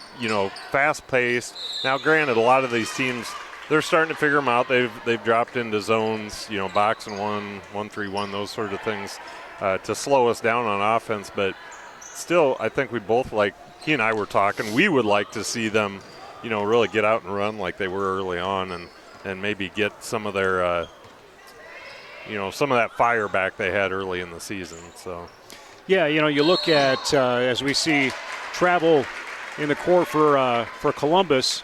fast-paced. Now, granted, a lot of these teams, they're starting to figure them out. They've dropped into zones, box and 1-3-1, those sort of things to slow us down on offense. But still, I think we both he and I were talking, we would like to see them, really get out and run like they were early on and maybe get some of their, some of that fire back they had early in the season. So, yeah, you look at as we see travel in the court for Columbus.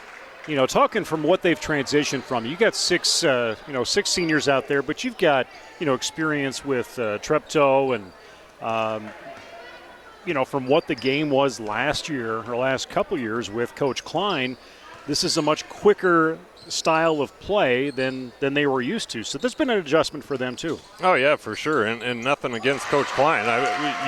Talking from what they've transitioned from, you got six seniors out there, but you've got experience with Treptow and from what the game was last year or last couple years with Coach Klein. This is a much quicker style of play than they were used to. So there's been an adjustment for them too. Oh, yeah, for sure. And nothing against Coach Klein.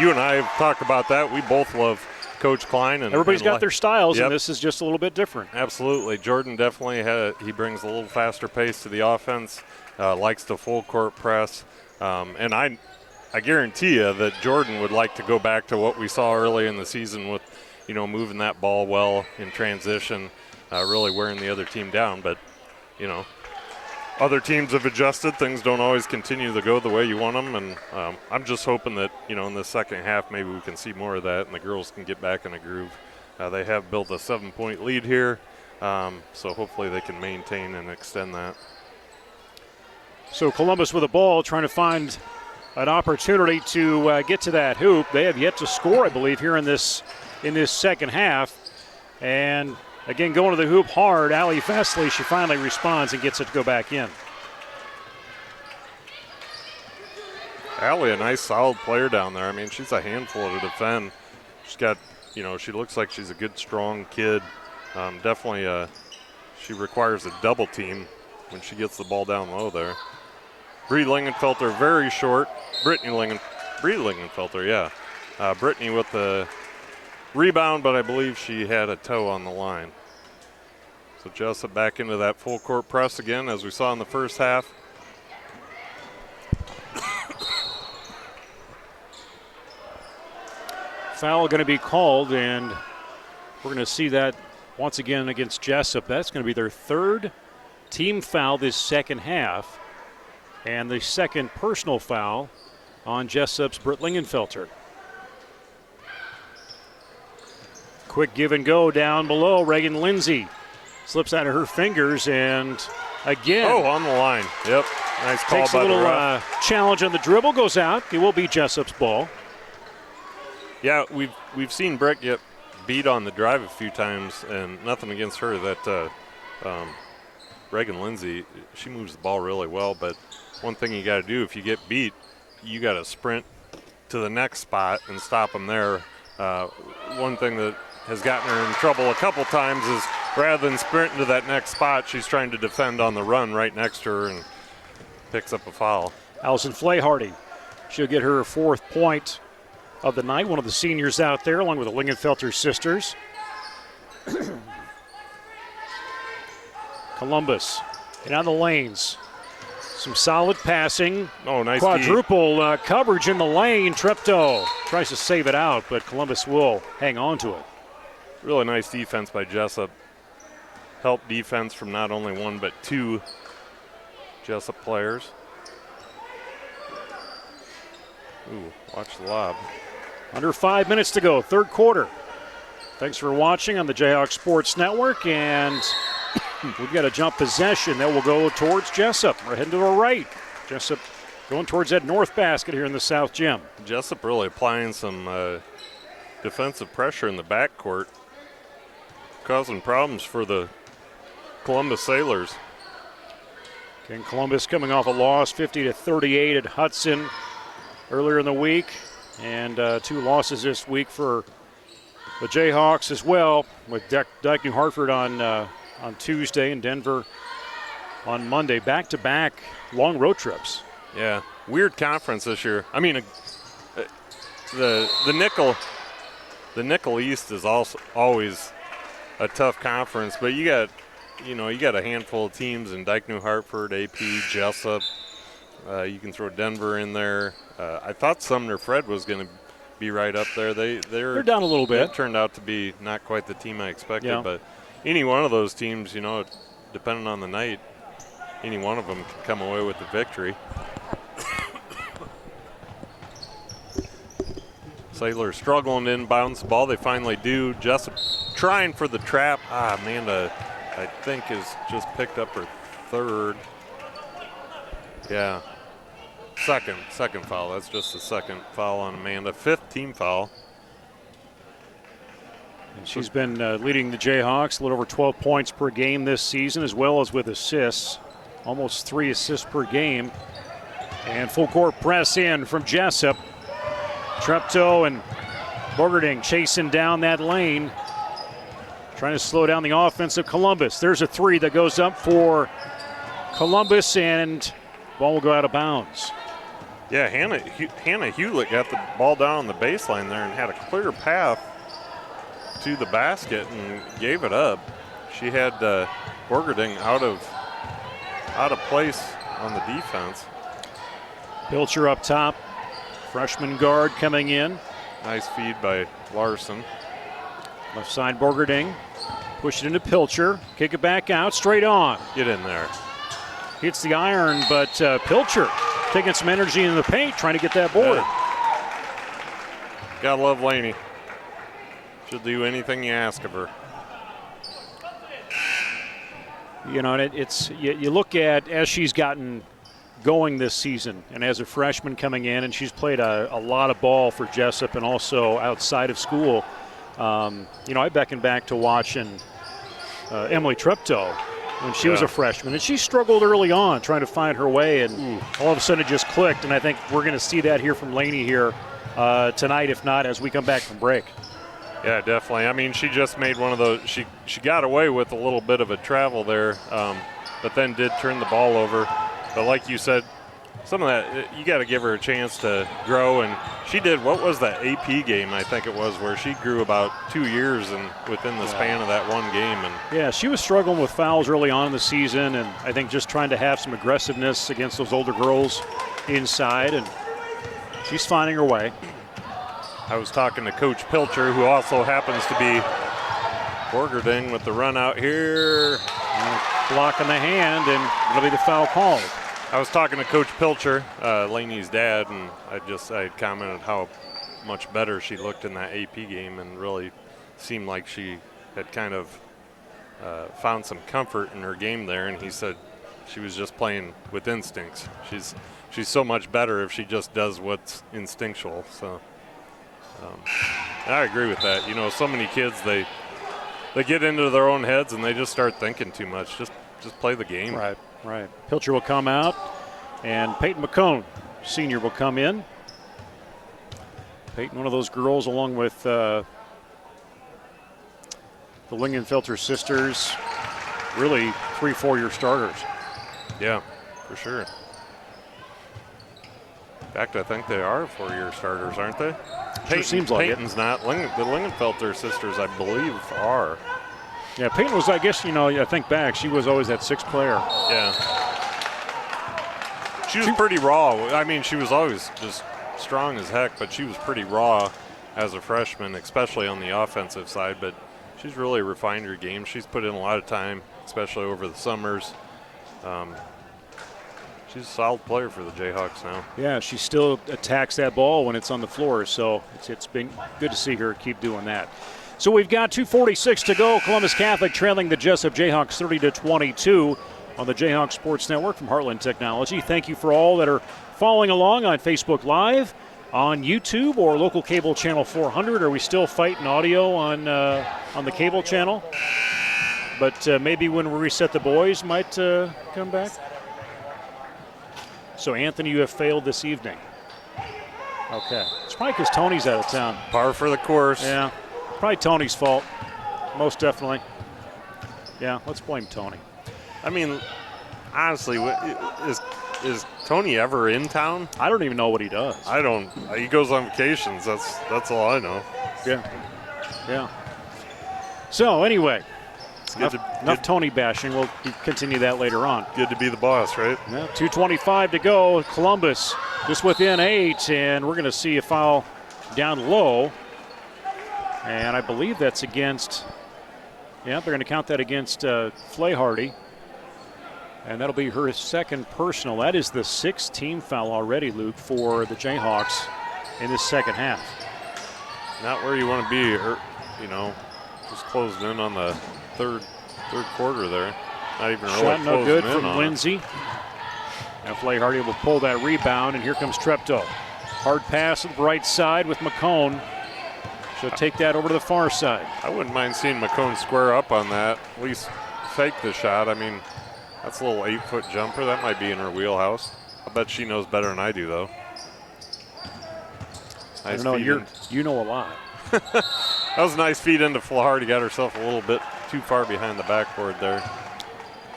You and I have talked about that. We both love Coach Klein. And everybody's got their styles, yep. And this is just a little bit different. Absolutely. Jordan definitely he brings a little faster pace to the offense, likes to full court press. And I guarantee you that Jordan would like to go back to what we saw early in the season with, moving that ball well in transition, really wearing the other team down. But, other teams have adjusted. Things don't always continue to go the way you want them. And I'm just hoping that, in the second half, maybe we can see more of that and the girls can get back in a groove. They have built a 7-point lead here, so hopefully they can maintain and extend that. So Columbus with the ball, trying to find an opportunity to get to that hoop. They have yet to score, I believe, here in this second half. And again, going to the hoop hard, Ali Fesley, she finally responds and gets it to go back in. Allie, a nice solid player down there. I mean, she's a handful to defend. She's got, she looks like she's a good, strong kid. Definitely, she requires a double team when she gets the ball down low there. Bree Lingenfelter, very short. Bree Lingenfelter, yeah. Brittany with the rebound, but I believe she had a toe on the line. So Jesup back into that full court press again, as we saw in the first half. Foul going to be called, and we're going to see that once again against Jesup. That's going to be their third team foul this second half, and the second personal foul on Jesup's Britt Lingenfelter. Quick give and go down below. Reagan Lindsay slips out of her fingers, and again. Oh, on the line. Yep. Nice call Takes by a little the ref. challenge on the dribble, goes out. It will be Jesup's ball. Yeah, we've seen Brett get beat on the drive a few times, and nothing against her. That Reagan Lindsay, she moves the ball really well, but one thing you got to do if you get beat, you got to sprint to the next spot and stop them there. One thing that has gotten her in trouble a couple times is rather than sprinting to that next spot, she's trying to defend on the run right next to her and picks up a foul. Allison Flayhardy, she'll get her 4th point of the night, one of the seniors out there, along with the Lingenfelter sisters. Columbus, and on the lanes. Some solid passing. Oh, nice quadruple coverage in the lane. Treptow tries to save it out, but Columbus will hang on to it. Really nice defense by Jesup. Help defense from not only one but two Jesup players. Ooh, watch the lob. Under 5 minutes to go, 3rd quarter. Thanks for watching on the Jayhawk Sports Network, and we've got a jump possession that will go towards Jesup. We're heading to the right. Jesup going towards that north basket here in the south gym. Jesup really applying some defensive pressure in the backcourt, causing problems for the Columbus Sailors. King Columbus coming off a loss 50-38 at Hudson earlier in the week, and 2 losses this week for the Jayhawks as well, with Dyke New Hartford on Tuesday and Denver on Monday. Back-to-back long road trips. Yeah, weird conference this year. I mean, the Nickel East is also always a tough conference, but you got a handful of teams in Dyke New Hartford, AP, Jesup. You can throw Denver in there. I thought Sumner Fred was going to be right up there. They're down a little bit. It turned out to be not quite the team I expected, yeah. But any one of those teams, depending on the night, any one of them can come away with the victory. Sailors struggling to inbounds the ball. They finally do. Jesup trying for the trap. Amanda, I think, has just picked up her 3rd. Yeah. Second foul. That's just the 2nd foul on Amanda. 5th team foul. And she's been leading the Jayhawks, a little over 12 points per game this season, as well as with assists. Almost 3 assists per game. And full court press in from Jesup. Treptow and Borgerding chasing down that lane, trying to slow down the offense of Columbus. There's a 3 that goes up for Columbus, and ball will go out of bounds. Yeah, Hannah Hewlett got the ball down on the baseline there and had a clear path to the basket and gave it up. She had Borgerding out of place on the defense. Pilcher up top, freshman guard coming in. Nice feed by Larson. Left side Borgerding, push it into Pilcher, kick it back out, straight on. Get in there. Hits the iron, but Pilcher taking some energy in the paint, trying to get that board. Yeah. Gotta love Laney. She'll do anything you ask of her. You look at as she's gotten going this season, and as a freshman coming in, and she's played a lot of ball for Jesup and also outside of school. I beckon back to watching Emily Treptow when she was a freshman, and she struggled early on trying to find her way, and all of a sudden it just clicked, and I think we're going to see that here from Laney here tonight, if not as we come back from break. Yeah, definitely. I mean, she just made one of those. She got away with a little bit of a travel there, but then did turn the ball over. But like you said, some of that, you got to give her a chance to grow. And she did, what was that AP game, I think it was, where she grew about 2 years and within the span of that one game. And yeah, she was struggling with fouls early on in the season, and I think just trying to have some aggressiveness against those older girls inside, and she's finding her way. I was talking to Coach Pilcher, who also happens to be Borgerding with the run out here. Block in the hand, and it'll be the foul called. I was talking to Coach Pilcher, Laney's dad, and I had commented how much better she looked in that AP game and really seemed like she had kind of found some comfort in her game there, and he said she was just playing with instincts. She's so much better if she just does what's instinctual. So and I agree with that. You know, so many kids, they get into their own heads and they just start thinking too much. Just play the game. Right. Pilcher will come out, and Peyton McCone, senior, will come in. Peyton, one of those girls, along with the Lingenfelter sisters, really 3 4-year starters. Yeah, for sure. In fact, I think they are 4-year starters, aren't they? Sure seems like Peyton's not. The Lingenfelter sisters, I believe, are. Yeah, Peyton was, I guess, I think back, she was always that 6th player. Yeah. She was pretty raw. I mean, she was always just strong as heck, but she was pretty raw as a freshman, especially on the offensive side. But she's really refined her game. She's put in a lot of time, especially over the summers. She's a solid player for the Jayhawks now. Yeah, she still attacks that ball when it's on the floor, so it's been good to see her keep doing that. So we've got 2:46 to go. Columbus Catholic trailing the Jesup Jayhawks 30-22 on the Jayhawk Sports Network from Heartland Technology. Thank you for all that are following along on Facebook Live, on YouTube, or local cable channel 400. Are we still fighting audio on the cable channel? But maybe when we reset the boys might come back. So, Anthony, you have failed this evening. Okay. It's probably because Tony's out of town. Par for the course. Yeah. Probably Tony's fault. Most definitely. Yeah, let's blame Tony. I mean, honestly, is Tony ever in town? I don't even know what he does. I don't. He goes on vacations. That's all I know. Yeah. So, anyway. Enough Tony bashing. We'll continue that later on. Good to be the boss, right? Yeah, 2:25 to go. Columbus just within 8, and we're going to see a foul down low. And I believe that's against, they're going to count that against Flahardy. And that'll be her second personal. That is the 6th team foul already, Luke, for the Jayhawks in this second half. Not where you want to be, just closing in on the third quarter there. Not even really shot no good in from on Lindsay. Now Flahardy will pull that rebound, and here comes Treptow. Hard pass to the right side with McCone. She'll take that over to the far side. I wouldn't mind seeing McCone square up on that, at least fake the shot. I mean, that's a little 8-foot jumper. That might be in her wheelhouse. I bet she knows better than I do, though. Nice I don't know, you know a lot. That was a nice feed into Flahardy. Got herself a little bit too far behind the backboard there.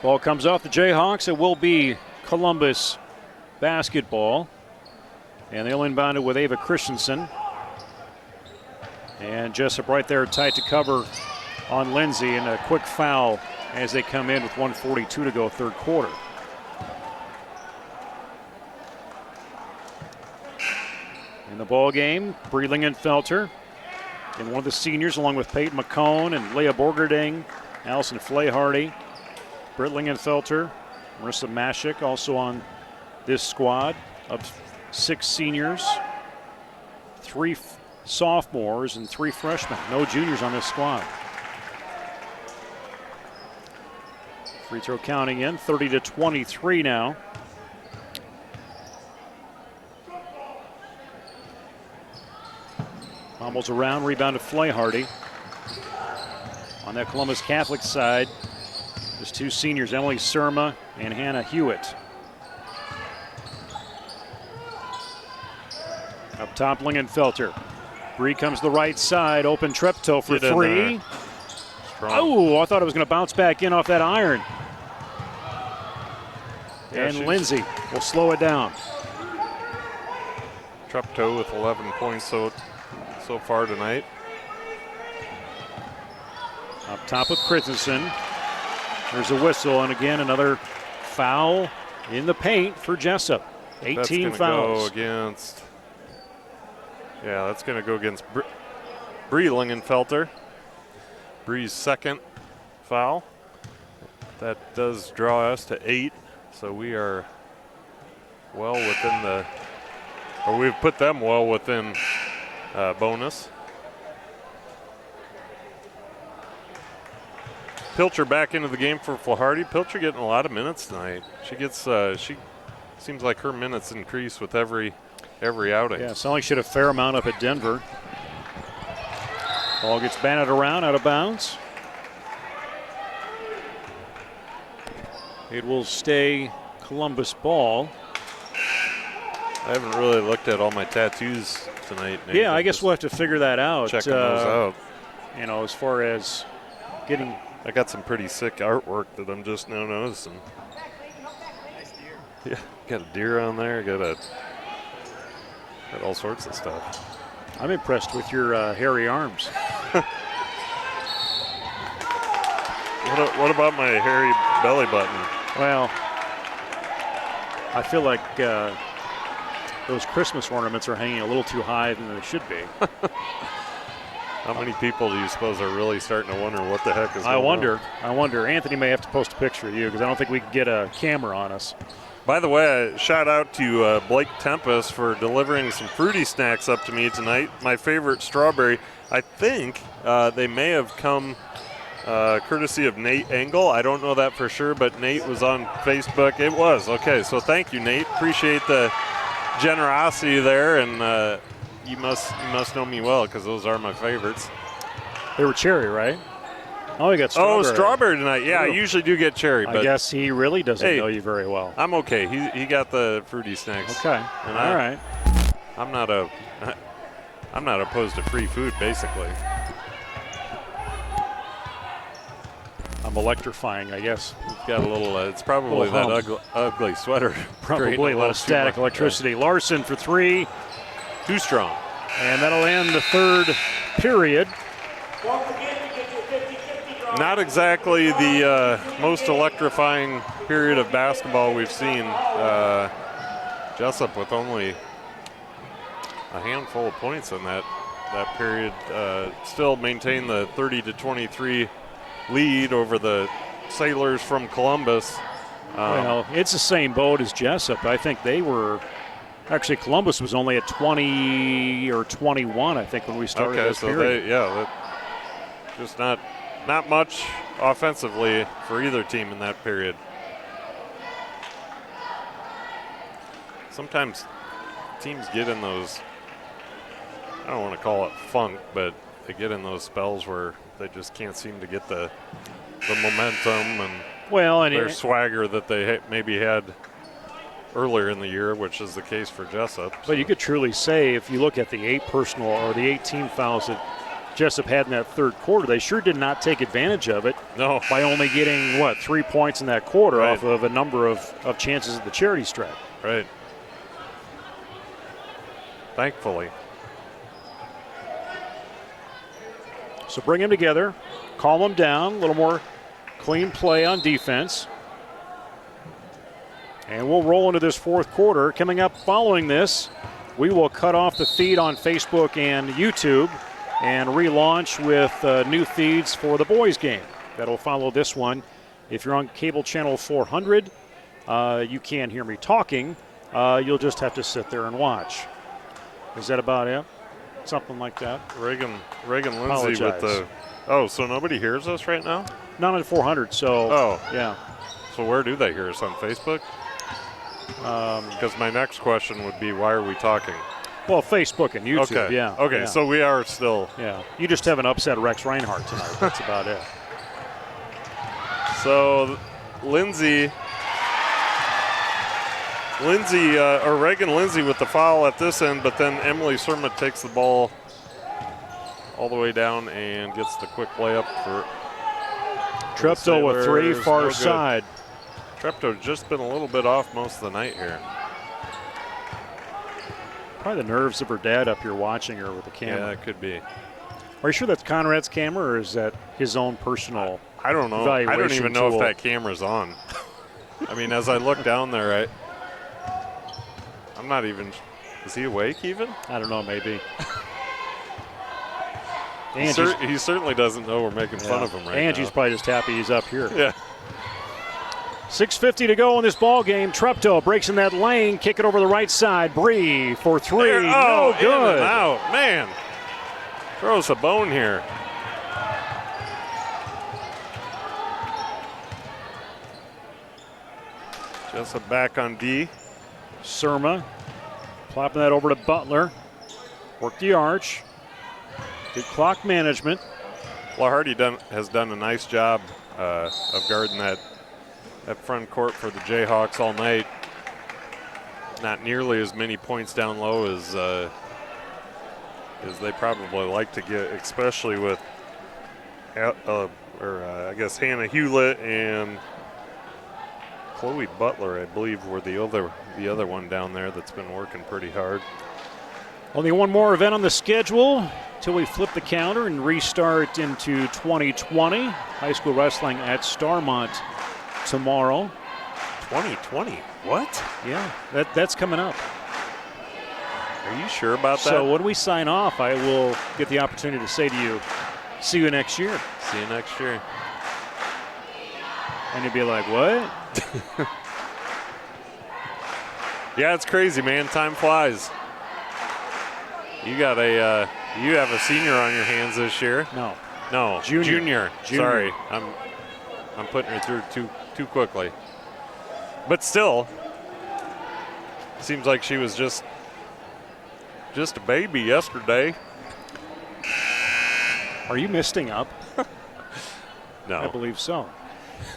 Ball comes off the Jayhawks. It will be Columbus basketball. And they'll inbound it with Ava Christensen. And Jesup right there tight to cover on Lindsay, and a quick foul as they come in with 1:42 to go, third quarter. In the ball game, Bree Lingenfelter and one of the seniors, along with Peyton McCone and Leah Borgerding, Allison Flahardy, Britt Lingenfelter, Marissa Mashik also on this squad of 6 seniors, 3 sophomores and 3 freshmen. No juniors on this squad. Free throw counting in, 30-23 now. Fumbles around, rebound to Flahardy. On that Columbus Catholic side, there's 2 seniors, Emily Surma and Hannah Hewitt. Up top, Lingenfelter. Bree comes to the right side, open Treptow for 3. Oh, I thought it was going to bounce back in off that iron. Yeah, and Lindsay will slow it down. Treptow with 11 points so far tonight. Up top with Christensen. There's a whistle, and again another foul in the paint for Jesup. 18 fouls. That's going to go against Bree Lingenfelter. Bree's second foul. That does draw us to 8, so we are well within we've put them well within bonus. Pilcher back into the game for Flaharty. Pilcher getting a lot of minutes tonight. She seems like her minutes increase with every outing. Yeah, sounds like she had a fair amount up at Denver. Ball gets batted around, out of bounds. It will stay Columbus ball. I haven't really looked at all my tattoos tonight, Nate. Yeah, I guess we'll have to figure that out. Checking those out. You know, as far as getting. I got some pretty sick artwork that I'm just now noticing. Yeah, got a deer on there. Got all sorts of stuff. I'm impressed with your hairy arms. What about my hairy belly button? Well, I feel like those Christmas ornaments are hanging a little too high than they should be. How many people do you suppose are really starting to wonder what the heck is going on? I wonder. Anthony may have to post a picture of you because I don't think we can get a camera on us. By the way, shout out to Blake Tempest for delivering some fruity snacks up to me tonight. My favorite strawberry. I think they may have come courtesy of Nate Engel. I don't know that for sure, but Nate was on Facebook. It was. Okay, so thank you, Nate. Appreciate the generosity there, and you must know me well because those are my favorites. They were cherry, right? Oh, you got strawberry. Oh, strawberry tonight. Yeah, I usually do get cherry. I but guess he really doesn't know you very well. I'm okay. He got the fruity snacks. Okay. And all right. I'm not opposed to free food, basically. I'm electrifying, I guess. We've got a little. It's probably that ugly sweater. Probably a lot of static electricity. Larson for three. Too strong. And that'll end the third period. Don't forget to get your 50-50 draw. Not exactly the most electrifying period of basketball we've seen. Jesup with only a handful of points in that period. Still maintain the 30-23 lead over the Sailors from Columbus. Well, it's the same boat as Jesup. I think they were. Actually, Columbus was only at 20 or 21, I think, when we started this period. Just not much offensively for either team in that period. Sometimes teams get in those, I don't want to call it funk, but they get in those spells where they just can't seem to get the momentum and their swagger that they maybe had earlier in the year, which is the case for Jesup. But you could truly say, if you look at the 8 personal or the 8 team fouls that Jesup had in that third quarter, they sure did not take advantage of it. No. By only getting, 3 points in that quarter off of a number of chances at the charity stripe. Right. Thankfully. So bring them together, calm them down, a little more clean play on defense. And we'll roll into this fourth quarter. Coming up following this, we will cut off the feed on Facebook and YouTube and relaunch with new feeds for the boys game. That'll follow this one. If you're on cable channel 400, you can't hear me talking. You'll just have to sit there and watch. Is that about it? Something like that. Reagan Lindsay with the. Oh, so nobody hears us right now? Not on 400, so. Oh. Yeah. So where do they hear us? On Facebook? Because my next question would be, why are we talking? Well, Facebook and YouTube, okay. yeah. Okay, yeah. so we are still. Yeah. You just haven't upset Rex Reinhardt tonight. That's about it. So Reagan Lindsay with the foul at this end, but then Emily Surma takes the ball all the way down and gets the quick layup for Treptow with three, far no side. Treptow just been a little bit off most of the night here. Probably the nerves of her dad up here watching her with the camera. Yeah, it could be. Are you sure that's Conrad's camera, or is that his own personal I don't know. I don't even know if that camera's on. I mean, as I look down there, I'm not even. Is he awake even? I don't know, maybe. He certainly doesn't know we're making fun of him right now. Angie's probably just happy he's up here. Yeah. 6:50 to go in this ball game. Treptow breaks in that lane, kick it over the right side. Bree for three. No good. In and out. Man, throws a bone here. Jesup back on D. Surma plopping that over to Butler. Work the arch. Good clock management. Flaharty has done a nice job of guarding that front court for the Jayhawks all night. Not nearly as many points down low as they probably like to get, especially with, I guess Hannah Hewlett and Chloe Butler, I believe, were the other one down there that's been working pretty hard. Only one more event on the schedule until we flip the calendar and restart into 2020. High school wrestling at Starmont tomorrow. 2020? What? Yeah, that's coming up. Are you sure about that? So when we sign off, I will get the opportunity to say to you, see you next year. See you next year. And you'd be like, what? Yeah, it's crazy, man. Time flies. You got you have a senior on your hands this year. No, junior. Sorry, I'm putting her through too quickly. But still, seems like she was just a baby yesterday. Are you misting up? No. I believe so.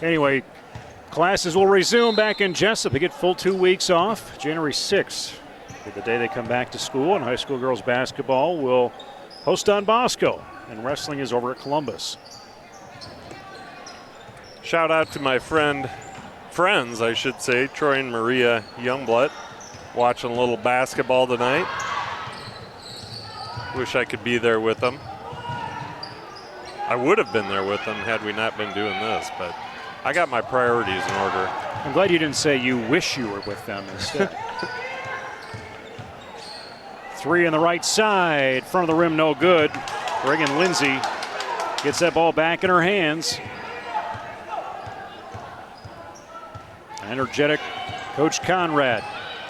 Anyway, classes will resume back in Jesup. They get full 2 weeks off. January 6th, the day they come back to school, and high school girls basketball will host Don Bosco, and wrestling is over at Columbus. Shout out to my friends, I should say, Troy and Maria Youngblood, watching a little basketball tonight. Wish I could be there with them. I would have been there with them had we not been doing this, but I got my priorities in order. I'm glad you didn't say you wish you were with them instead. Three on the right side, front of the rim, no good. Reagan Lindsay gets that ball back in her hands. Energetic Coach Conrad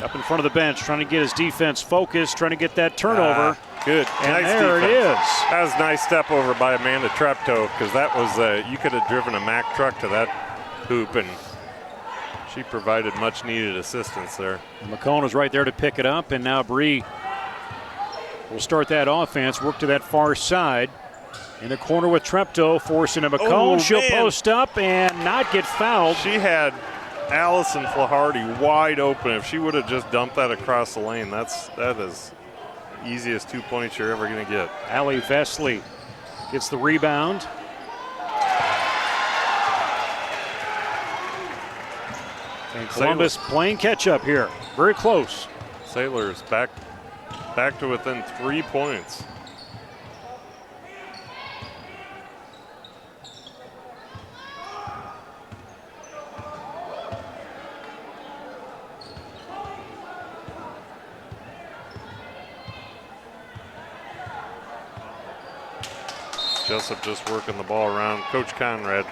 up in front of the bench, trying to get his defense focused, trying to get that turnover. Good. And nice there defense. it is. That was a nice step over by Amanda Treptow, because that was, you could have driven a Mack truck to that hoop, and she provided much needed assistance there. McCone was right there to pick it up, and now Bree will start that offense, work to that far side. In the corner with Treptow, forcing a McCone. She'll post up and not get fouled. She had Allison Flaharty wide open. If she would have just dumped that across the lane, that is easiest 2 points you're ever going to get. Allie Vesley gets the rebound. And Columbus playing catch up here. Very close. Sailors back to within 3 points. Jesup just working the ball around. Coach Conrad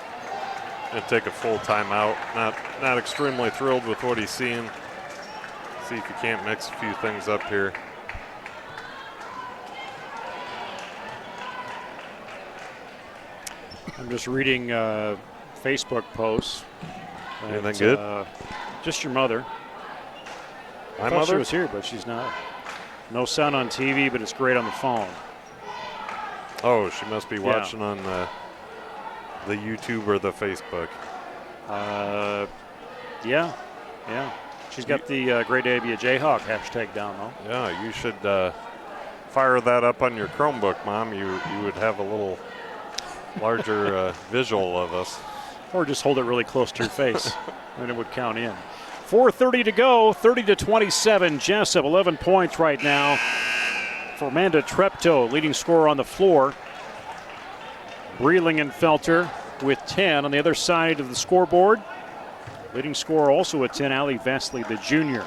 going to take a full timeout. Not extremely thrilled with what he's seeing. See if he can't mix a few things up here. I'm just reading Facebook posts. Anything good? Just your mother. My She mother? was here, but she's not. No sound on TV, but it's great on the phone. Oh, she must be watching on the YouTube or the Facebook. Yeah. She's got the Great Day to be a Jayhawk hashtag down, though. Yeah, you should fire that up on your Chromebook, Mom. You would have a little larger visual of us. Or just hold it really close to your face, and it would count in. 4:30 to go, 30-27. Jesup, 11 points right now for Amanda Treptow, leading scorer on the floor. Breelingenfelter with 10 on the other side of the scoreboard. Leading scorer also with 10, Allie Vesley, the junior.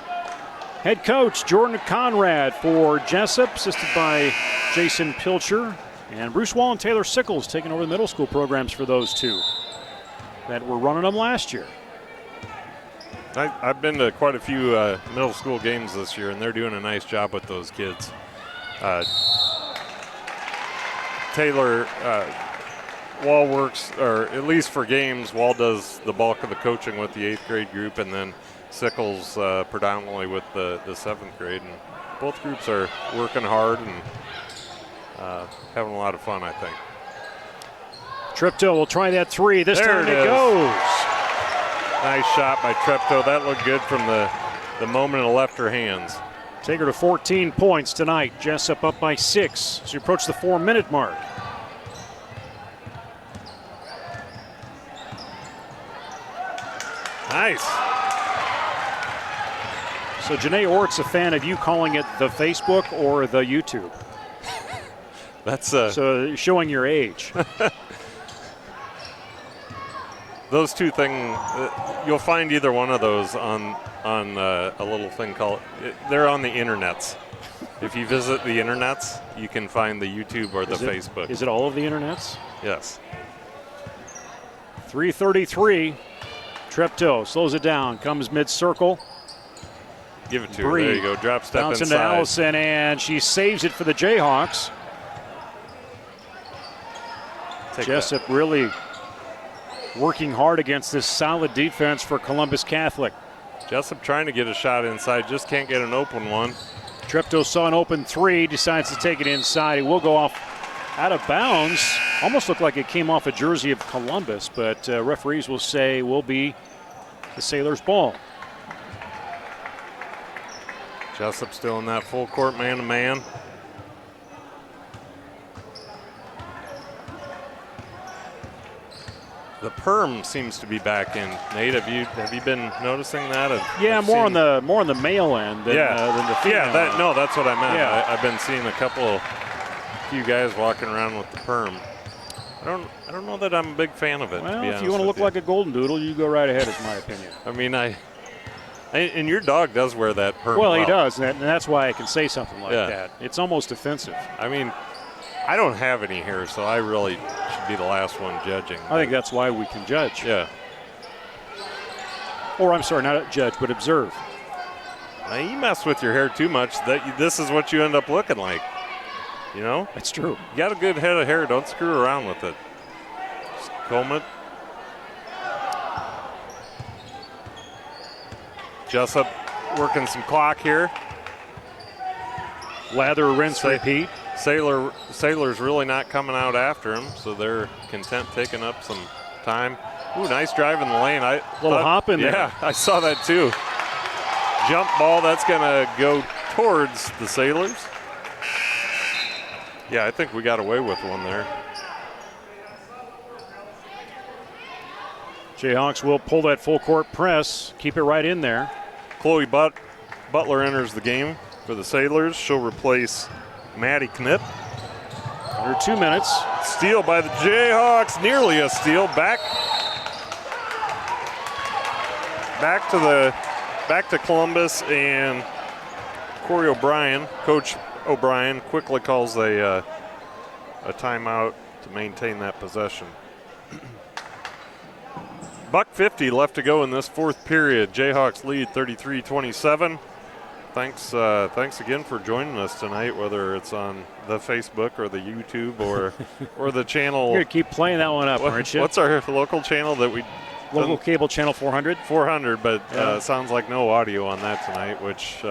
Head coach Jordan Conrad for Jesup, assisted by Jason Pilcher. And Bruce Wall and Taylor Sickles taking over the middle school programs for those two that were running them last year. I've been to quite a few middle school games this year, and they're doing a nice job with those kids. Taylor, Wall works, or at least for games, Wall does the bulk of the coaching with the 8th grade group, and then Sickles predominantly with the 7th grade. And both groups are working hard and having a lot of fun, I think. Tripto will try that 3. This There time it it is. goes. Nice shot by Treptow. That looked good from the moment it left her hands. Take her to 14 points tonight. Jesup up by 6 as we approach the 4-minute mark. Nice. So Janae Ort's a fan of you calling it the Facebook or the YouTube. That's So showing your age. those two things. You'll find either one of those on a little thing called. They're on the internets. If you visit the internets, you can find the YouTube or the Facebook. Is it all of the internets? Yes. 3:33. Treptow slows it down, comes mid-circle. Give it to her. There you go. Drop step Bounce inside. into Allison, and she saves it for the Jayhawks. Take Jesup really working hard against this solid defense for Columbus Catholic. that. Jesup trying to get a shot inside, just can't get an open one. Treptow saw an open 3, decides to take it inside. It will go off out of bounds. Almost looked like it came off a jersey of Columbus, but referees will say will be the Sailors' ball. Jesup still in that full court man-to-man. The perm seems to be back in. Nate, have you been noticing that? Yeah, I've more seen- on the male end than, than the female. Yeah, that's what I meant. Yeah. I've been seeing a few guys walking around with the perm. I don't know that I'm a big fan of it. Well, to be if honest you want to with look like a golden doodle, you go right ahead, is my opinion. I mean, and your dog does wear that perm. Well, he does, and that's why I can say something like Yeah. that. It's almost offensive. I mean, I don't have any hair, so I really should be the last one judging. I think that's why we can judge. Yeah. Or I'm sorry, not judge, but observe. Now, you mess with your hair too much, this is what you end up looking like. You know? That's true. You got a good head of hair. Don't screw around with it. Just comb it. Jesup working some clock here. Lather, rinse, repeat. Sailor's really not coming out after him, so they're content taking up some time. Ooh, nice drive in the lane. Little hop in there. Yeah, I saw that too. Jump ball, that's going to go towards the Sailors. Yeah, I think we got away with one there. Jayhawks will pull that full court press, keep it right in there. Chloe Butler enters the game for the Sailors. She'll replace Maddie Knipp. Under 2 minutes. Steal by the Jayhawks, nearly a steal. Back to Columbus, and Coach O'Brien quickly calls a timeout to maintain that possession. $1:50 left to go in this fourth period. Jayhawks lead 33-27. Thanks again for joining us tonight, whether it's on the Facebook or the YouTube or the channel. You're going to keep playing that one up, aren't you? What's our local channel that we? Local cable channel 400. 400, but sounds like no audio on that tonight, which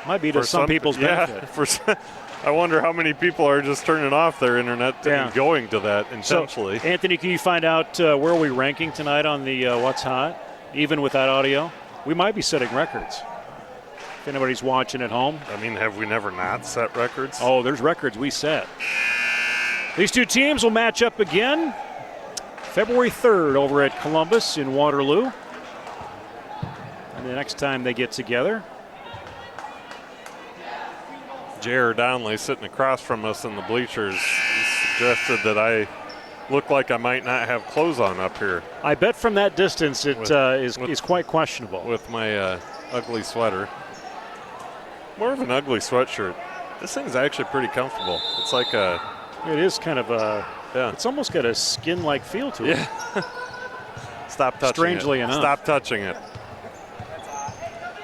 might be to some people's benefit. Yeah, I wonder how many people are just turning off their internet and going to that intentionally. So, Anthony, can you find out where are we ranking tonight on the What's Hot, even without audio? We might be setting records. If anybody's watching at home. I mean, have we never not set records? Oh, there's records we set. These two teams will match up again February 3rd over at Columbus in Waterloo. And the next time they get together. J.R. Downley sitting across from us in the bleachers suggested that I look like I might not have clothes on up here. I bet from that distance it is quite questionable. With my ugly sweater. More of an ugly sweatshirt. This thing's actually pretty comfortable. It's like a... It is kind of a... Yeah. It's almost got a skin-like feel to it. Yeah. Stop touching Strangely it. enough. Stop touching it.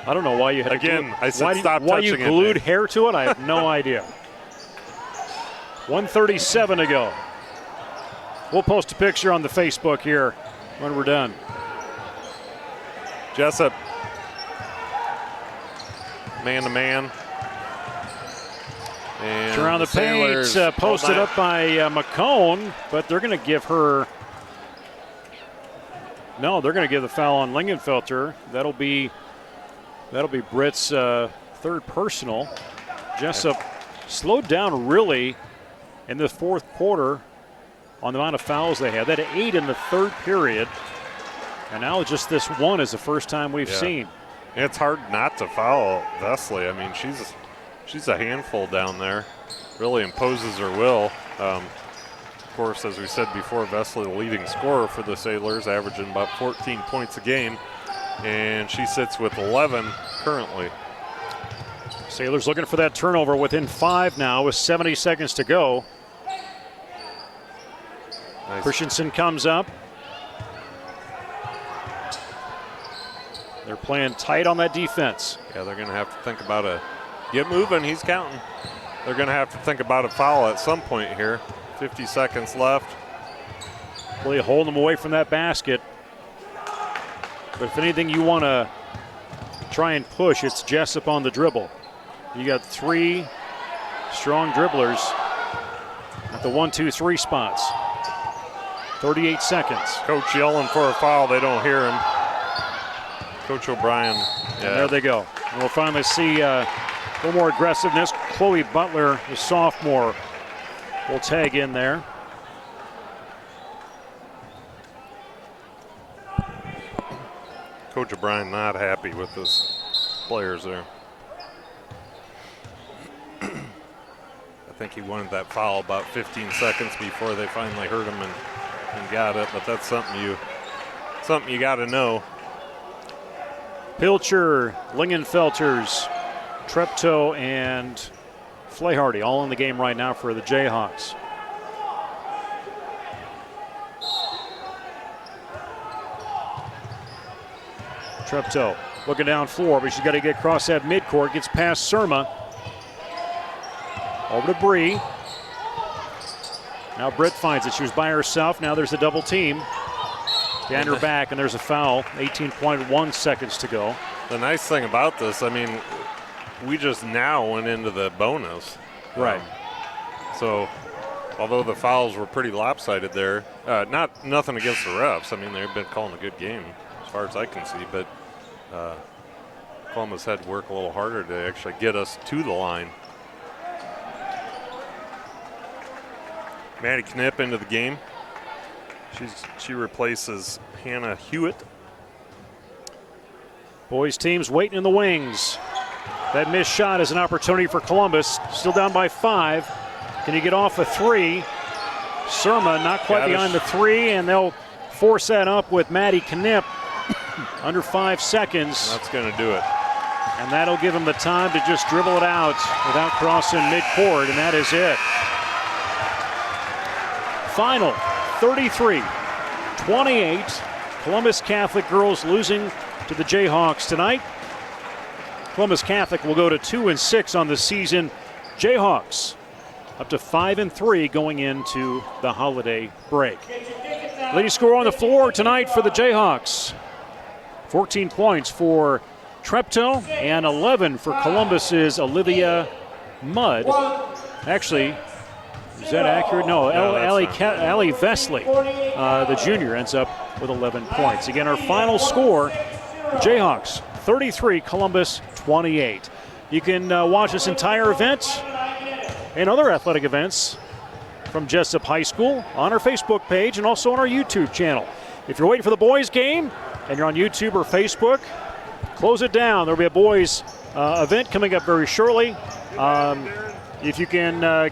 I don't know why you had Again, to do it. I said stop why touching you it. glued hair to it, I have no idea. 1:37 to go. We'll post a picture on the Facebook here when we're done. Jesup man-to-man. And Around the paint, Sailors posted up by McCone, but they're going to give her. No, they're going to give the foul on Lingenfelter. That'll be Britt's third personal. Jesup slowed down really in the fourth quarter on the amount of fouls they had. They had 8 in the third period, and now just this one is the first time we've seen. It's hard not to foul Vesley. I mean, she's a handful down there. Really imposes her will. Of course, as we said before, Vesley the leading scorer for the Sailors, averaging about 14 points a game, and she sits with 11 currently. Sailors looking for that turnover within 5 now with 70 seconds to go. Nice. Christensen comes up. They're playing tight on that defense. Yeah, they're going to have to think about get moving, he's counting. They're going to have to think about a foul at some point here. 50 seconds left. Really holding them away from that basket. But if anything you want to try and push, it's Jesup on the dribble. You got 3 strong dribblers at the 1-2-3 spots. 38 seconds. Coach yelling for a foul, they don't hear him. Coach O'Brien. And there they go. And we'll finally see a little more aggressiveness. Chloe Butler, the sophomore, will tag in there. Coach O'Brien not happy with his players there. I think he wanted that foul about 15 seconds before they finally heard him and got it, but that's something you got to know. Pilcher, Lingenfelters, Treptow, and Flaharty all in the game right now for the Jayhawks. Treptow looking down floor, but she's got to get across that midcourt. Gets past Surma. Over to Bree. Now Britt finds it. She was by herself. Now there's a double team. Behind her back, and there's a foul. 18.1 seconds to go. The nice thing about this, I mean, we just now went into the bonus. Right. So, although the fouls were pretty lopsided there, nothing against the refs. I mean, they've been calling a good game as far as I can see, but Columbus had to work a little harder to actually get us to the line. Maddie Knipp into the game. She replaces Hannah Hewitt. Boys teams waiting in the wings. That missed shot is an opportunity for Columbus. Still down by 5. Can you get off a 3? Surma not quite behind the 3, and they'll force that up with Maddie Knipp. Under 5 seconds. That's going to do it. And that'll give them the time to just dribble it out without crossing midcourt, and that is it. Final 33-28. Columbus Catholic girls losing to the Jayhawks tonight. Columbus Catholic will go to 2-6 on the season. Jayhawks up to 5-3 going into the holiday break. Leading scorer on the floor tonight for the Jayhawks. 14 points for Treptow and 11 for Columbus's Olivia Mudd. Actually, is that accurate? No, Allie Vesley, the junior, ends up with 11 points. Again, our final score, Jayhawks 33, Columbus 28. You can watch this entire event and other athletic events from Jesup High School on our Facebook page and also on our YouTube channel. If you're waiting for the boys game and you're on YouTube or Facebook, close it down. There'll be a boys event coming up very shortly. If you can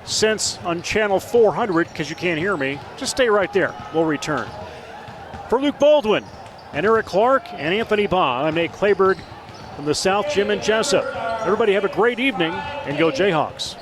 sense on channel 400, because you can't hear me, just stay right there. We'll return. For Luke Baldwin and Eric Clark and Anthony Baugh, I'm Nate Clayberg from the South Gym in Jesup. Everybody have a great evening and go Jayhawks.